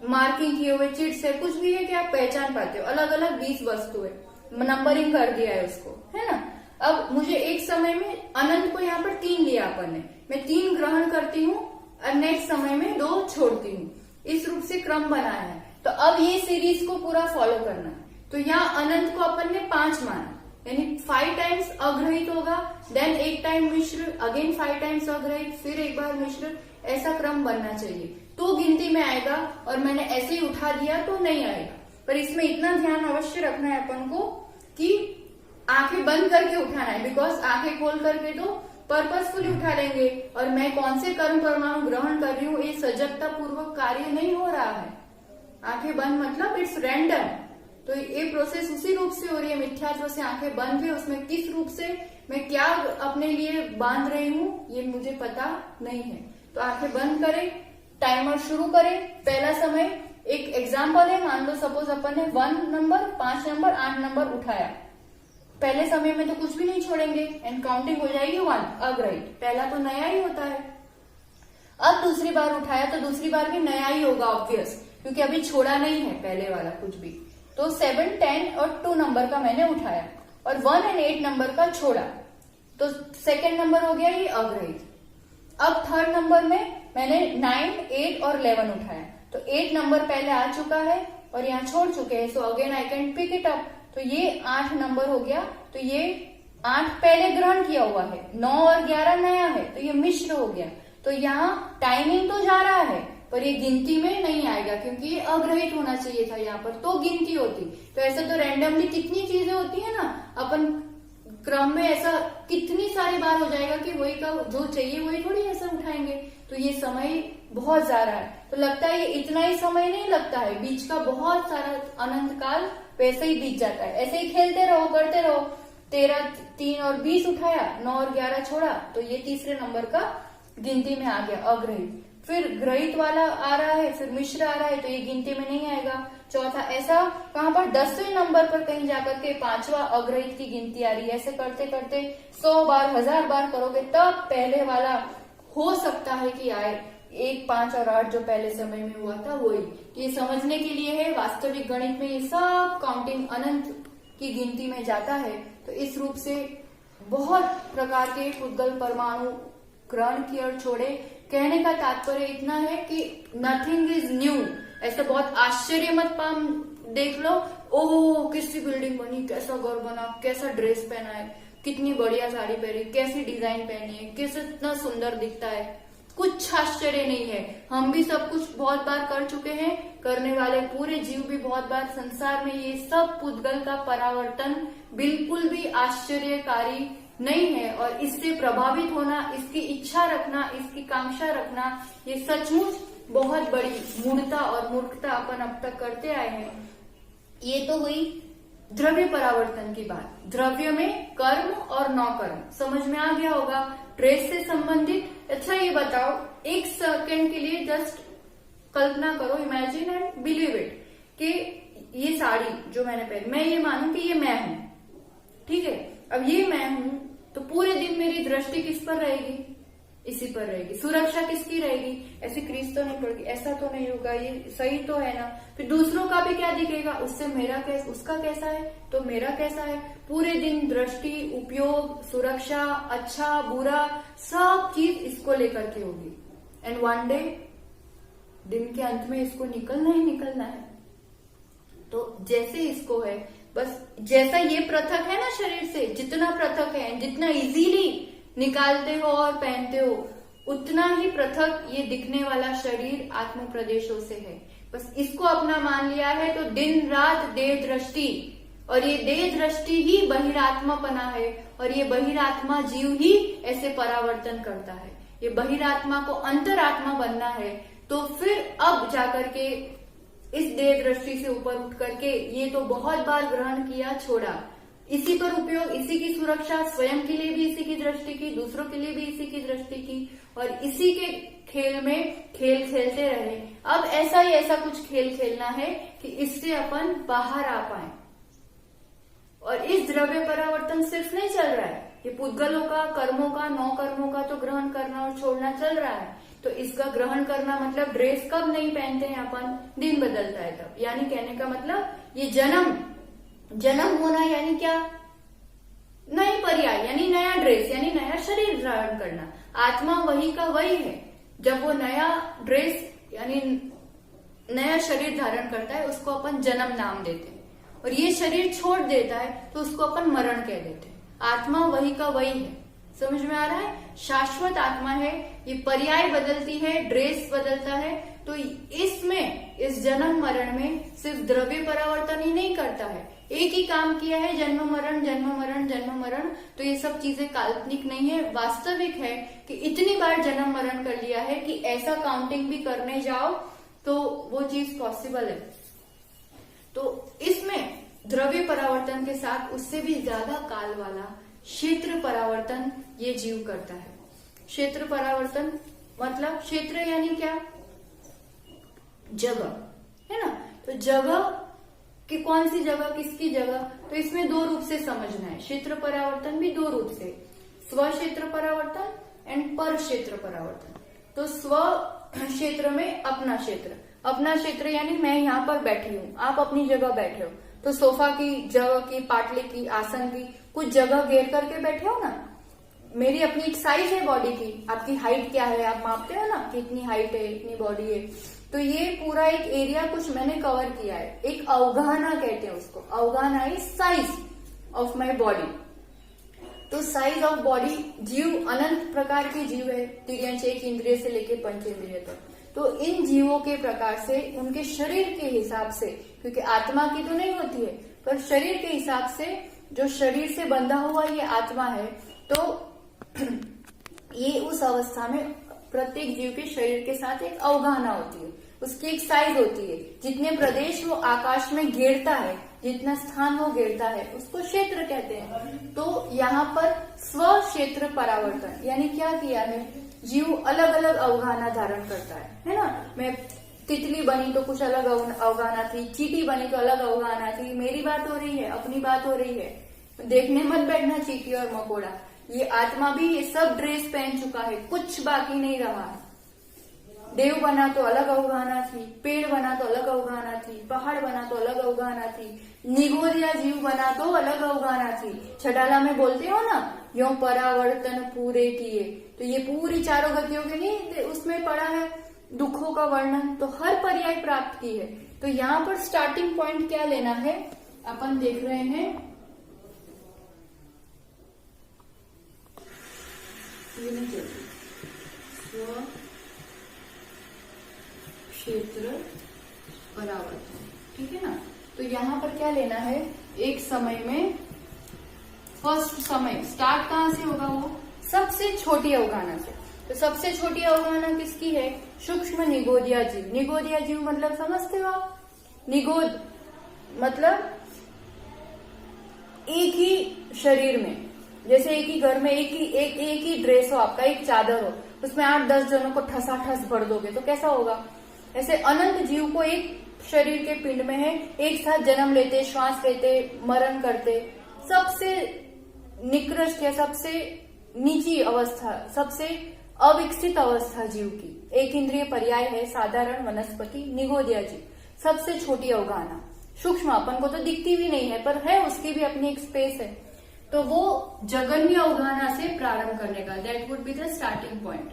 मार्किंग किए हुए चिट्स है, कुछ भी है कि आप पहचान पाते हो, अलग अलग 20 वस्तु है, नंबरिंग कर दिया है उसको, है ना। अब मुझे एक समय में अनंत को यहाँ पर 3 लिया अपन ने, मैं 3 ग्रहण करती हूँ और नेक्स्ट समय में 2 छोड़ती हूँ, इस रूप से क्रम बनाया है। तो अब ये सीरीज को पूरा फॉलो करना है। तो यहाँ अनंत को अपन ने 5 माना, यानी 5 टाइम्स अग्रहित होगा, देन एक टाइम मिश्र, अगेन 5 टाइम्स अग्रहित, फिर एक बार मिश्र, ऐसा क्रम बनना चाहिए तो गिनती में आएगा। और मैंने ऐसे ही उठा दिया तो नहीं आएगा। पर इसमें इतना ध्यान अवश्य रखना है अपन को कि आंखें बंद करके उठाना है, बिकॉज आंखें खोल करके तो पर्पसफुली उठा लेंगे और मैं कौन से कर्म परमाणु ग्रहण कर रही हूँ ये सजगता पूर्वक कार्य नहीं हो रहा है। आंखें बंद मतलब इट्स रैंडम, तो ये प्रोसेस उसी रूप से हो रही है, मिथ्यात्व से आंखें बंद है, उसमें किस रूप से मैं क्या अपने लिए बांध रही हूँ ये मुझे पता नहीं है। तो आंखें बंद करें, टाइमर शुरू करें। पहला समय एक एग्जाम्पल है, मान लो सपोज अपन ने 1 नंबर, 5 नंबर, 8 नंबर उठाया, पहले समय में तो कुछ भी नहीं छोड़ेंगे एंड काउंटिंग हो जाएगी 1 अग्रहित, पहला तो नया ही होता है। अब दूसरी बार उठाया तो दूसरी बार भी नया ही होगा ऑब्वियस, क्योंकि अभी छोड़ा नहीं है पहले वाला कुछ भी। तो 7, 10 और 2 नंबर का मैंने उठाया और 1 और 8 नंबर का छोड़ा, तो सेकेंड नंबर हो गया ये अग्रहित। अब थर्ड नंबर में मैंने 9, 8 और 11 उठाया, तो 8 नंबर पहले आ चुका है और यहाँ छोड़ चुके हैं, so again I can pick it up. तो ये 8 नंबर हो गया, तो ये 8 पहले ग्रहण किया हुआ है, 9 और 11 नया है, तो ये मिश्र हो गया। तो यहाँ टाइमिंग तो जा रहा है पर ये गिनती में नहीं आएगा, क्योंकि ये अग्रहित होना चाहिए था यहाँ पर, तो गिनती होती। तो ऐसा तो रैंडमली कितनी चीजें होती है ना, अपन क्रम में ऐसा कितनी सारी बार हो जाएगा कि वही का जो चाहिए वही थोड़ी ऐसा उठाएंगे।
तो ये समय बहुत ज्यादा है। तो लगता है ये इतना ही समय नहीं लगता है, बीच का बहुत सारा अनंत काल वैसे ही बीत जाता है। ऐसे ही खेलते रहो, करते रहो। 13, 3 और 20 उठाया, 9 और 11 छोड़ा, तो ये तीसरे नंबर का गिनती में आ गया अग्रहित। फिर ग्रहित वाला आ रहा है, फिर मिश्र आ रहा है, तो ये गिनती में नहीं आएगा। चौथा ऐसा कहां पर 10वें नंबर पर कहीं जाकर के 5वां अग्रहित की गिनती आ रही है। ऐसे करते करते 100 बार 1000 बार करोगे तब पहले वाला हो सकता है कि आए। 1, 5 और 8 जो पहले समय में हुआ था वही। ये समझने के लिए है, वास्तविक गणित में ये सब काउंटिंग अनंत की गिनती में जाता है। तो इस रूप से बहुत प्रकार के पुद्गल परमाणु ग्रहण किए और छोड़े। कहने का तात्पर्य इतना है कि नथिंग इज न्यू। ऐसे बहुत आश्चर्य मत पाम देख लो, ओह किसकी बिल्डिंग बनी, कैसा घर बना, कैसा ड्रेस पहना है, कितनी बढ़िया साड़ी पहनी, कैसी डिजाइन पहनी है, कैसे इतना सुंदर दिखता है। कुछ आश्चर्य नहीं है। हम भी सब कुछ बहुत बार कर चुके हैं, करने वाले पूरे जीव भी बहुत बार। संसार में ये सब पुद्गल का परावर्तन बिल्कुल भी आश्चर्यकारी नहीं है। और इससे प्रभावित होना, इसकी इच्छा रखना, इसकी कांक्षा रखना, ये सचमुच बहुत बड़ी मूढ़ता और मूर्खता अपन अब तक करते आए हैं। ये तो हुई द्रव्य परावर्तन की बात। द्रव्य में कर्म और नौकर्म समझ में आ गया होगा, ड्रेस से संबंधित। अच्छा ये बताओ, एक सेकंड के लिए जस्ट कल्पना करो, इमेजिन एंड बिलीव इट, कि ये साड़ी जो मैंने पहनी, मैं ये मानूं कि ये मैं हूं, ठीक है। अब ये मैं हूं तो पूरे दिन मेरी दृष्टि किस पर रहेगी, इसी पर रहेगी। सुरक्षा किसकी रहेगी, ऐसी क्रीज तो नहीं पड़ेगी, ऐसा तो नहीं होगा, ये सही तो है ना। फिर दूसरों का भी क्या दिखेगा, उससे मेरा कैसा, उसका कैसा है तो मेरा कैसा है। पूरे दिन दृष्टि, उपयोग, सुरक्षा, अच्छा बुरा सब चीज इसको लेकर के होगी। एंड वन डे, दिन के अंत में इसको निकलना ही निकलना है। तो जैसे इसको है, बस जैसा ये पृथक है ना शरीर से, जितना पृथक है, जितना इजीली निकालते हो और पहनते हो, उतना ही पृथक ये दिखने वाला शरीर आत्म प्रदेशों से है। बस इसको अपना मान लिया है तो दिन रात देह दृष्टि, और ये देह दृष्टि ही बहिरात्मापना है। और ये बहिरात्मा जीव ही ऐसे परावर्तन करता है। ये बहिरात्मा को अंतरात्मा बनना है। तो फिर अब जाकर के इस देह दृष्टि से ऊपर उठ करके ये तो बहुत बार ग्रहण किया, छोड़ा, इसी पर उपयोग, इसी की सुरक्षा, स्वयं के लिए भी इसी की दृष्टि की, दूसरों के लिए भी इसी की दृष्टि की, और इसी के खेल में खेल खेलते रहे। अब ऐसा ही ऐसा कुछ खेल खेलना है कि इससे अपन बाहर आ पाए। और इस द्रव्य परावर्तन सिर्फ नहीं चल रहा है, ये पुद्गलों का, कर्मों का, 9 कर्मों का तो ग्रहण करना और छोड़ना चल रहा है। तो इसका ग्रहण करना मतलब ड्रेस कब नहीं पहनते हैं अपन, दिन बदलता है तब। यानी कहने का मतलब ये जन्म होना यानी क्या, नई पर्याय, यानी नया ड्रेस, यानी नया शरीर धारण करना। आत्मा वही का वही है। जब वो नया ड्रेस यानी नया शरीर धारण करता है, उसको अपन जन्म नाम देते हैं। और ये शरीर छोड़ देता है तो उसको अपन मरण कह देते हैं। आत्मा वही का वही है। समझ में आ रहा है? शाश्वत आत्मा है, ये पर्याय बदलती है, ड्रेस बदलता है। तो इसमें, इस जन्म मरण में सिर्फ द्रव्य परावर्तन ही नहीं करता है, एक ही काम किया है, जन्म मरण जन्म मरण जन्म मरण। तो ये सब चीजें काल्पनिक नहीं है, वास्तविक है कि इतनी बार जन्म मरण कर लिया है कि ऐसा काउंटिंग भी करने जाओ तो वो चीज पॉसिबल है। तो इसमें द्रव्य परावर्तन के साथ उससे भी ज्यादा काल वाला क्षेत्र परावर्तन ये जीव करता है। क्षेत्र परावर्तन मतलब, क्षेत्र यानी क्या, जगह, है ना। तो जगह कि कौन सी जगह, किसकी जगह, तो इसमें 2 रूप से समझना है। क्षेत्र परावर्तन भी 2 रूप से, स्व क्षेत्र परावर्तन एंड पर क्षेत्र परावर्तन। तो स्व क्षेत्र में अपना क्षेत्र, अपना क्षेत्र यानी मैं यहाँ पर बैठी हूँ, आप अपनी जगह बैठे हो, तो सोफा की जगह की, पाटली की, आसन की कुछ जगह घेर करके बैठे हो ना। मेरी अपनी एक साइज है बॉडी की, आपकी हाइट क्या है आप मापते हो ना कि इतनी हाइट है, इतनी बॉडी है। तो ये पूरा एक एरिया कुछ मैंने कवर किया है, एक अवगाहना कहते हैं उसको। Avagahana is size of my body. तो साइज ऑफ बॉडी, जीव अनंत प्रकार के जीव है, तिर्यंश 1 इंद्रिय से लेके 5 इंद्रिय तक। तो इन जीवों के प्रकार से, उनके शरीर के हिसाब से, क्योंकि आत्मा की तो नहीं होती है, पर शरीर के हिसाब से, जो शरीर से बंधा हुआ ये आत्मा है, तो ये उस अवस्था में प्रत्येक जीव के शरीर के साथ एक अवगाहना होती है, उसकी एक साइज होती है। जितने प्रदेश वो आकाश में घेरता है, जितना स्थान वो घेरता है, उसको क्षेत्र कहते हैं। तो यहाँ पर स्व क्षेत्र परावर्तन यानी क्या किया है, जीव अलग अलग अवगाहना धारण करता है ना। मैं तितली बनी तो कुछ अलग अवगाहना थी, चींटी बनी तो अलग अवगाहना थी, मेरी बात हो रही है, अपनी बात हो रही है। देखने मत बैठना चींटी और मकोड़ा, ये आत्मा भी ये सब ड्रेस पहन चुका है, कुछ बाकी नहीं रहा है। देव बना तो अलग अवगाहना थी, पेड़ बना तो अलग अवगाहना थी, पहाड़ बना तो अलग अवगाहना थी, निगोदिया जीव बना तो अलग अवगाहना थी। छटाला में बोलते हो ना, यो परावर्तन पूरे किए, तो ये पूरी चारों गतियों के नहीं उसमें पड़ा है दुखों का वर्णन, तो हर पर्याय प्राप्त की है। तो यहाँ पर स्टार्टिंग पॉइंट क्या लेना है, अपन देख रहे हैं ये नहीं चलती, स्व क्षेत्र परावर्तन, ठीक है ना। तो यहाँ पर क्या लेना है, एक समय में फर्स्ट समय स्टार्ट कहाँ से होगा, वो सबसे छोटी अवगाहना से। तो सबसे छोटी अवगाहना किसकी है, सूक्ष्म निगोदिया जीव। निगोदिया जीव मतलब समझते हो आप, निगोद मतलब एक ही शरीर में, जैसे एक ही घर में एक ही ड्रेस हो आपका, एक चादर हो, उसमें 8-10 जनों को ठसाठस भर दोगे तो कैसा होगा। ऐसे अनंत जीव को एक शरीर के पिंड में है, एक साथ जन्म लेते, श्वास लेते, मरण करते। सबसे निकृष्ट या सबसे नीची अवस्था, सबसे अविकसित अवस्था जीव की एक इंद्रिय पर्याय है साधारण वनस्पति निगोदिया जीव। सबसे छोटी अवगाहना, सूक्ष्म, अपन को तो दिखती भी नहीं है पर है, उसकी भी अपनी एक स्पेस है। तो वो जगन्य अवगाहना से प्रारंभ करने का, that would be the starting point.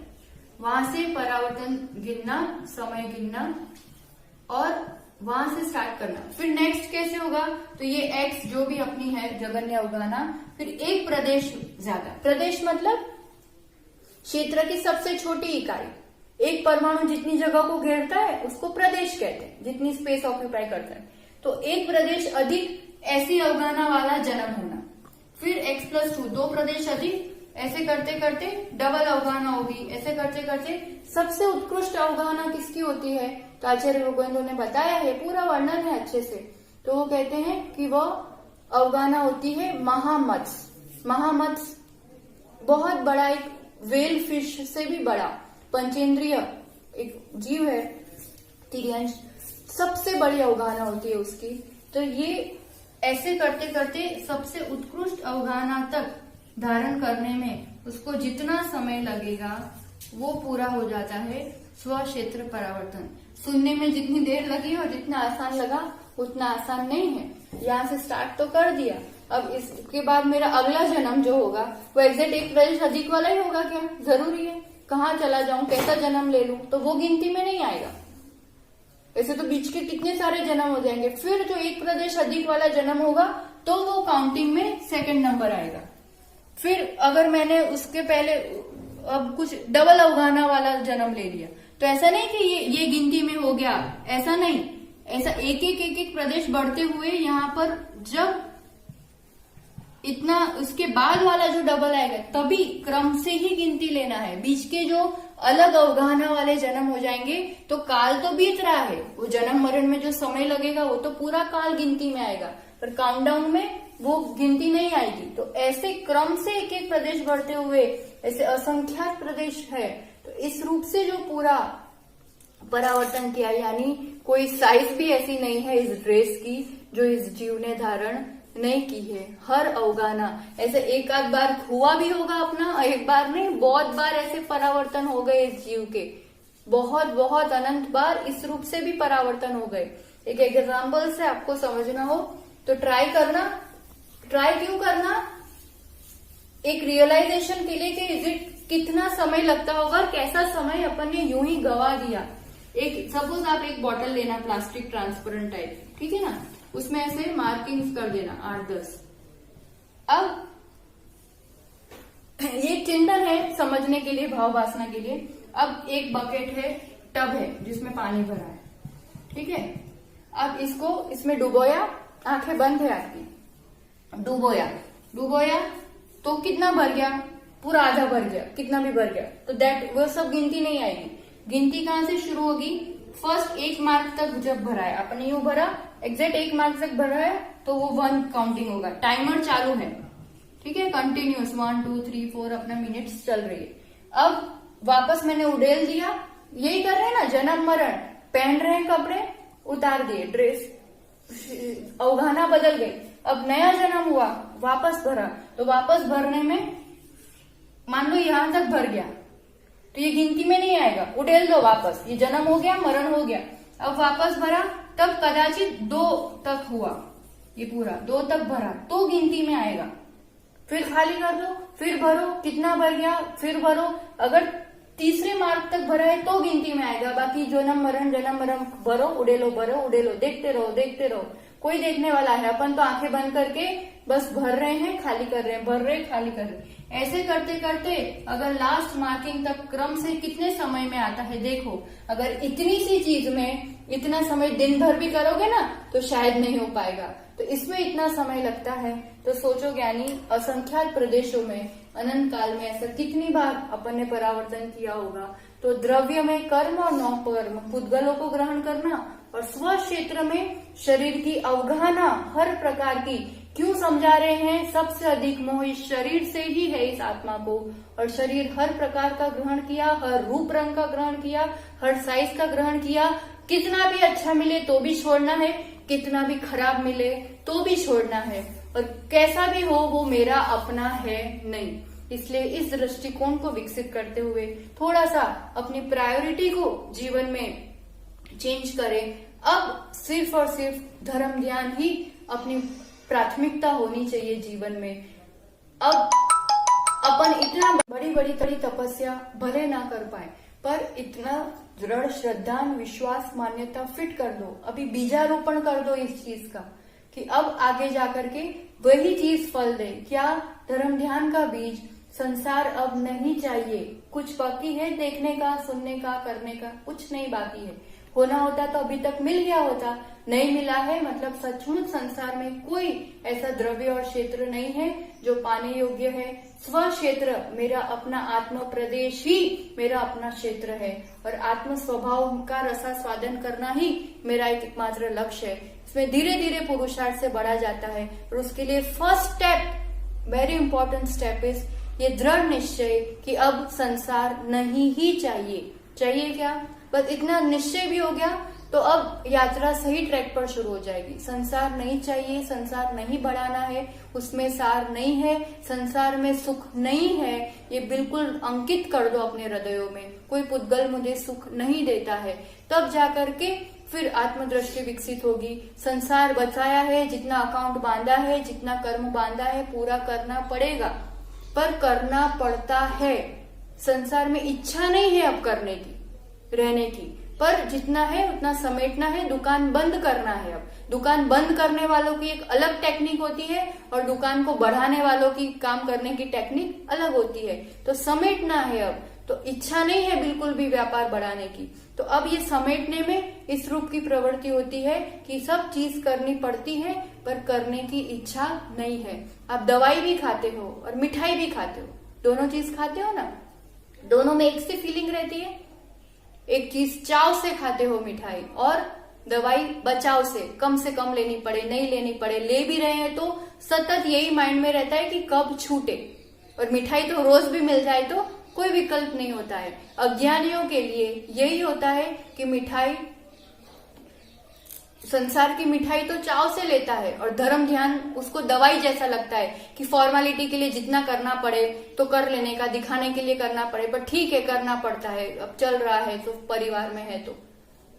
वहां से परावर्तन गिनना, समय गिनना और वहां से स्टार्ट करना। फिर नेक्स्ट कैसे होगा, तो ये एक्स जो भी अपनी है जगन्य अवगाहना, फिर एक प्रदेश ज्यादा, प्रदेश मतलब क्षेत्र की सबसे छोटी इकाई, एक परमाणु जितनी जगह को घेरता है उसको प्रदेश कहते हैं, जितनी स्पेस ऑक्यूपाई करता है। तो एक प्रदेश अधिक ऐसी अवगाहना वाला जन्म होना, फिर x+2 दो प्रदेश अधिक, ऐसे करते करते डबल अवगाहना होगी, ऐसे करते करते सबसे उत्कृष्ट अवगाहना किसकी होती है, तो आचार्य गोविंदो ने बताया है, पूरा वर्णन है अच्छे से। तो वो कहते हैं कि वह अवगाहना होती है महामत्स्य। महामत्स्य बहुत बड़ा, एक वेल फिश से भी बड़ा पंचेंद्रिय एक जीव है, तिर्यंश, सबसे बड़ी अवगाहना होती है उसकी। तो ये ऐसे करते करते सबसे उत्कृष्ट अवगाहना तक धारण करने में उसको जितना समय लगेगा वो पूरा हो जाता है स्व क्षेत्र परावर्तन। सुनने में जितनी देर लगी और जितना आसान लगा उतना आसान नहीं है। यहाँ से स्टार्ट तो कर दिया, अब इसके बाद मेरा अगला जन्म जो होगा वो एग्जैक्ट एक प्रदेश अधिक वाला ही होगा क्या, जरूरी है? कहाँ चला जाऊं, कैसा जन्म ले लूं, तो वो गिनती में नहीं आएगा। ऐसे तो बीच के कितने सारे जन्म हो जाएंगे। फिर जो एक प्रदेश अधिक वाला जन्म होगा तो वो काउंटिंग में सेकंड नंबर आएगा। फिर अगर मैंने उसके पहले अब कुछ डबल अवगाहना वाला जन्म ले लिया तो ऐसा नहीं कि ये गिनती में हो गया, ऐसा नहीं, ऐसा एक एक प्रदेश बढ़ते हुए यहाँ पर जब इतना उसके बाद वाला जो डबल आएगा तभी क्रम से ही गिनती लेना है। बीच के जो अलग अवगाहना वाले जन्म हो जाएंगे तो काल तो बीत रहा है, वो जन्म मरण में जो समय लगेगा वो तो पूरा काल गिनती में आएगा, पर काउंटडाउन में वो गिनती नहीं आएगी। तो ऐसे क्रम से एक एक प्रदेश बढ़ते हुए ऐसे असंख्यात प्रदेश है। तो इस रूप से जो पूरा परावर्तन किया, यानी कोई साइज भी ऐसी नहीं है इस ड्रेस की जो इस जीव ने धारण नहीं की है। हर अवगाहना ऐसे एक आध बार हुआ भी होगा अपना, एक बार नहीं बहुत बार ऐसे परावर्तन हो गए इस जीव के, बहुत बहुत अनंत बार इस रूप से भी परावर्तन हो गए। एक एग्जाम्पल से आपको समझना हो तो ट्राई करना। ट्राई क्यों करना? एक रियलाइजेशन के लिए कि इजिट कितना समय लगता होगा और कैसा समय अपन ने यूं ही गवा दिया। एक सपोज आप एक बॉटल लेना प्लास्टिक ट्रांसपेरेंट टाइप, ठीक है ना, उसमें ऐसे मार्किंग्स कर देना 8-10। अब ये चिंतन है समझने के लिए, भाव वासना के लिए। अब एक बकेट है, टब है जिसमें पानी भरा है, ठीक है। अब इसको इसमें डुबोया, आंखें बंद है आपकी, डुबोया तो कितना भर गया? पूरा आधा भर गया, कितना भी भर गया, तो दैट वो सब गिनती नहीं आएगी। गिनती कहाँ से शुरू होगी? फर्स्ट 1 मार्क तक जब भरा है, आपने यूं भरा, एग्जैक्ट 1 मार्क तक भरा है तो वो 1 काउंटिंग होगा। टाइमर चालू है, ठीक है, कंटिन्यूस 1 2 3 4 अपना मिनट्स चल रही है। अब वापस मैंने उड़ेल दिया, यही कर रहे हैं ना, जन्म मरण, पहन रहे हैं कपड़े, उतार दिए ड्रेस, अवगाहना बदल गई, अब नया जन्म हुआ, वापस भरा, तो वापस भरने में मान लो यहां तक भर गया तो ये गिनती में नहीं आएगा, उड़ेल दो वापस, ये जन्म हो गया, मरण हो गया, अब वापस भरा, तब कदाचित 2 तक हुआ, ये पूरा 2 तक भरा तो गिनती में आएगा। फिर खाली कर दो, फिर भरो, कितना भर गया, फिर भरो, अगर तीसरे मार्क तक भरा है तो गिनती में आएगा। बाकी जन्म मरण भरो, उड़ेलो, भरो, उड़ेलो, देखते रहो, देखते रहो, कोई देखने वाला है? अपन तो आंखें बंद करके बस भर रहे हैं, खाली कर रहे हैं, भर रहे, खाली कर रहे हैं। ऐसे करते करते अगर लास्ट मार्किंग तक क्रम से कितने समय में आता है देखो। अगर इतनी सी चीज में इतना समय दिन भर भी करोगे ना तो शायद नहीं हो पाएगा, तो इसमें इतना समय लगता है। तो सोचो ज्ञानी, असंख्यात प्रदेशों में अनंत काल में ऐसा कितनी बार अपन ने परावर्तन किया होगा। तो द्रव्य में कर्म और नौकर्म पुद्गलों को ग्रहण करना और स्व क्षेत्र में शरीर की अवगाहना हर प्रकार की क्यों समझा रहे हैं? सबसे अधिक मोह इस शरीर से ही है, इस आत्मा को। और शरीर हर प्रकार का ग्रहण किया, हर रूप रंग का ग्रहण किया, हर साइज का ग्रहण किया। कितना भी अच्छा मिले तो भी छोड़ना है, कितना भी खराब मिले तो भी छोड़ना है, और कैसा भी हो वो मेरा अपना है नहीं। इसलिए इस दृष्टिकोण को विकसित करते हुए थोड़ा सा अपनी प्रायोरिटी को जीवन में चेंज करें। अब सिर्फ और सिर्फ धर्म ध्यान ही अपनी प्राथमिकता होनी चाहिए जीवन में। अब अपन इतना बड़ी बड़ी कड़ी तपस्या भले ना कर पाए, पर इतना दृढ़ श्रद्धा, विश्वास, मान्यता फिट कर दो, अभी बीजारोपण कर दो इस चीज का, कि अब आगे जाकर के वही चीज फल दे। क्या? धर्म ध्यान का बीज। संसार अब नहीं चाहिए, कुछ बाकी है देखने का, सुनने का, करने का, कुछ नहीं बाकी है। होना होता तो अभी तक मिल गया होता, नहीं मिला है मतलब सचमुच संसार में कोई ऐसा द्रव्य और क्षेत्र नहीं है जो पाने योग्य है। स्व क्षेत्र, मेरा अपना आत्म प्रदेश ही मेरा अपना क्षेत्र है, और आत्म स्वभाव का रसास्वादन करना ही मेरा एकमात्र लक्ष्य है। इसमें धीरे धीरे पुरुषार्थ से बढ़ा जाता है, और उसके लिए first step, very important step is ये दृढ़ निश्चय कि अब संसार नहीं ही चाहिए। चाहिए क्या? बस इतना निश्चय भी हो गया तो अब यात्रा सही ट्रैक पर शुरू हो जाएगी। संसार नहीं चाहिए, संसार नहीं बढ़ाना है, उसमें सार नहीं है, संसार में सुख नहीं है, ये बिल्कुल अंकित कर दो अपने हृदयों में। कोई पुद्गल मुझे सुख नहीं देता है, तब जाकर के फिर आत्मदृष्टि विकसित होगी। संसार बचाया है, जितना अकाउंट बांधा है, जितना कर्म बांधा है, पूरा करना पड़ेगा, पर करना पड़ता है। संसार में इच्छा नहीं है अब करने की, रहने की, पर जितना है उतना समेटना है। दुकान बंद करना है। अब दुकान बंद करने वालों की एक अलग टेक्निक होती है, और दुकान को बढ़ाने वालों की काम करने की टेक्निक अलग होती है। तो समेटना है अब, तो इच्छा नहीं है बिल्कुल भी व्यापार बढ़ाने की। तो अब ये समेटने में इस रूप की प्रवृत्ति होती है कि सब चीज करनी पड़ती है, पर करने की इच्छा नहीं है। आप दवाई भी खाते हो और मिठाई भी खाते हो, दोनों चीज खाते हो ना, दोनों में एक सी फीलिंग रहती है। एक चीज चाव से खाते हो मिठाई, और दवाई बचाव से कम लेनी पड़े, नहीं लेनी पड़े, ले भी रहे हैं तो सतत यही माइंड में रहता है कि कब छूटे। और मिठाई तो रोज भी मिल जाए तो कोई विकल्प नहीं होता है। अज्ञानियों के लिए यही होता है कि मिठाई, संसार की मिठाई तो चाव से लेता है, और धर्म ध्यान उसको दवाई जैसा लगता है कि फॉर्मेलिटी के लिए जितना करना पड़े तो कर लेने का, दिखाने के लिए करना पड़े, पर ठीक है करना पड़ता है, अब चल रहा है तो परिवार में है। तो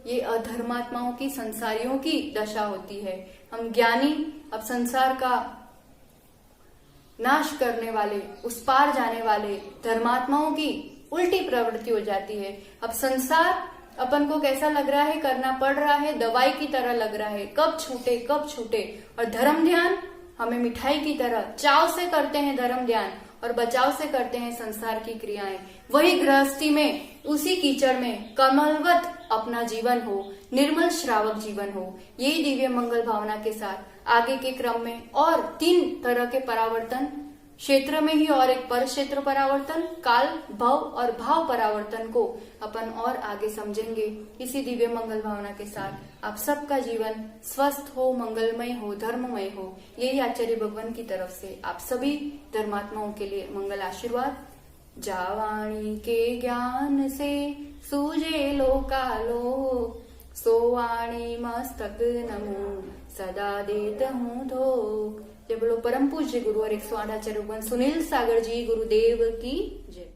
ये अधर्मात्माओं की, संसारियों की दशा होती है। हम ज्ञानी अब संसार का नाश करने वाले, उस पार जाने वाले धर्मात्माओं की उल्टी प्रवृत्ति हो जाती है। अब संसार अपन को कैसा लग रहा है, करना पड़ रहा है, दवाई की तरह लग रहा है, कब छूटे कब छूटे। और धर्म ध्यान हमें मिठाई की तरह चाव से करते हैं धर्म ध्यान, और बचाव से करते हैं संसार की क्रियाएं। वही गृहस्थी में, उसी कीचड़ में कमलवत अपना जीवन हो, निर्मल श्रावक जीवन हो। यही दिव्य मंगल भावना के साथ आगे के क्रम में और 3 तरह के परावर्तन क्षेत्र में ही और एक पर क्षेत्र परावर्तन, काल, भव और भाव परावर्तन को अपन और आगे समझेंगे। इसी दिव्य मंगल भावना के साथ आप सबका जीवन स्वस्थ हो, मंगलमय हो, धर्ममय हो, यही आचार्य भगवान की तरफ से आप सभी धर्मात्माओं के लिए मंगल आशीर्वाद। जावाणी के ज्ञान से सूझे लोकालोक, सोवाणी मस्तक नमो सदा देत हूँ धोख। जय बोलो परम पूज्य गुरु और 108 आचार्य भगवान सुनील सागर जी गुरुदेव की जय।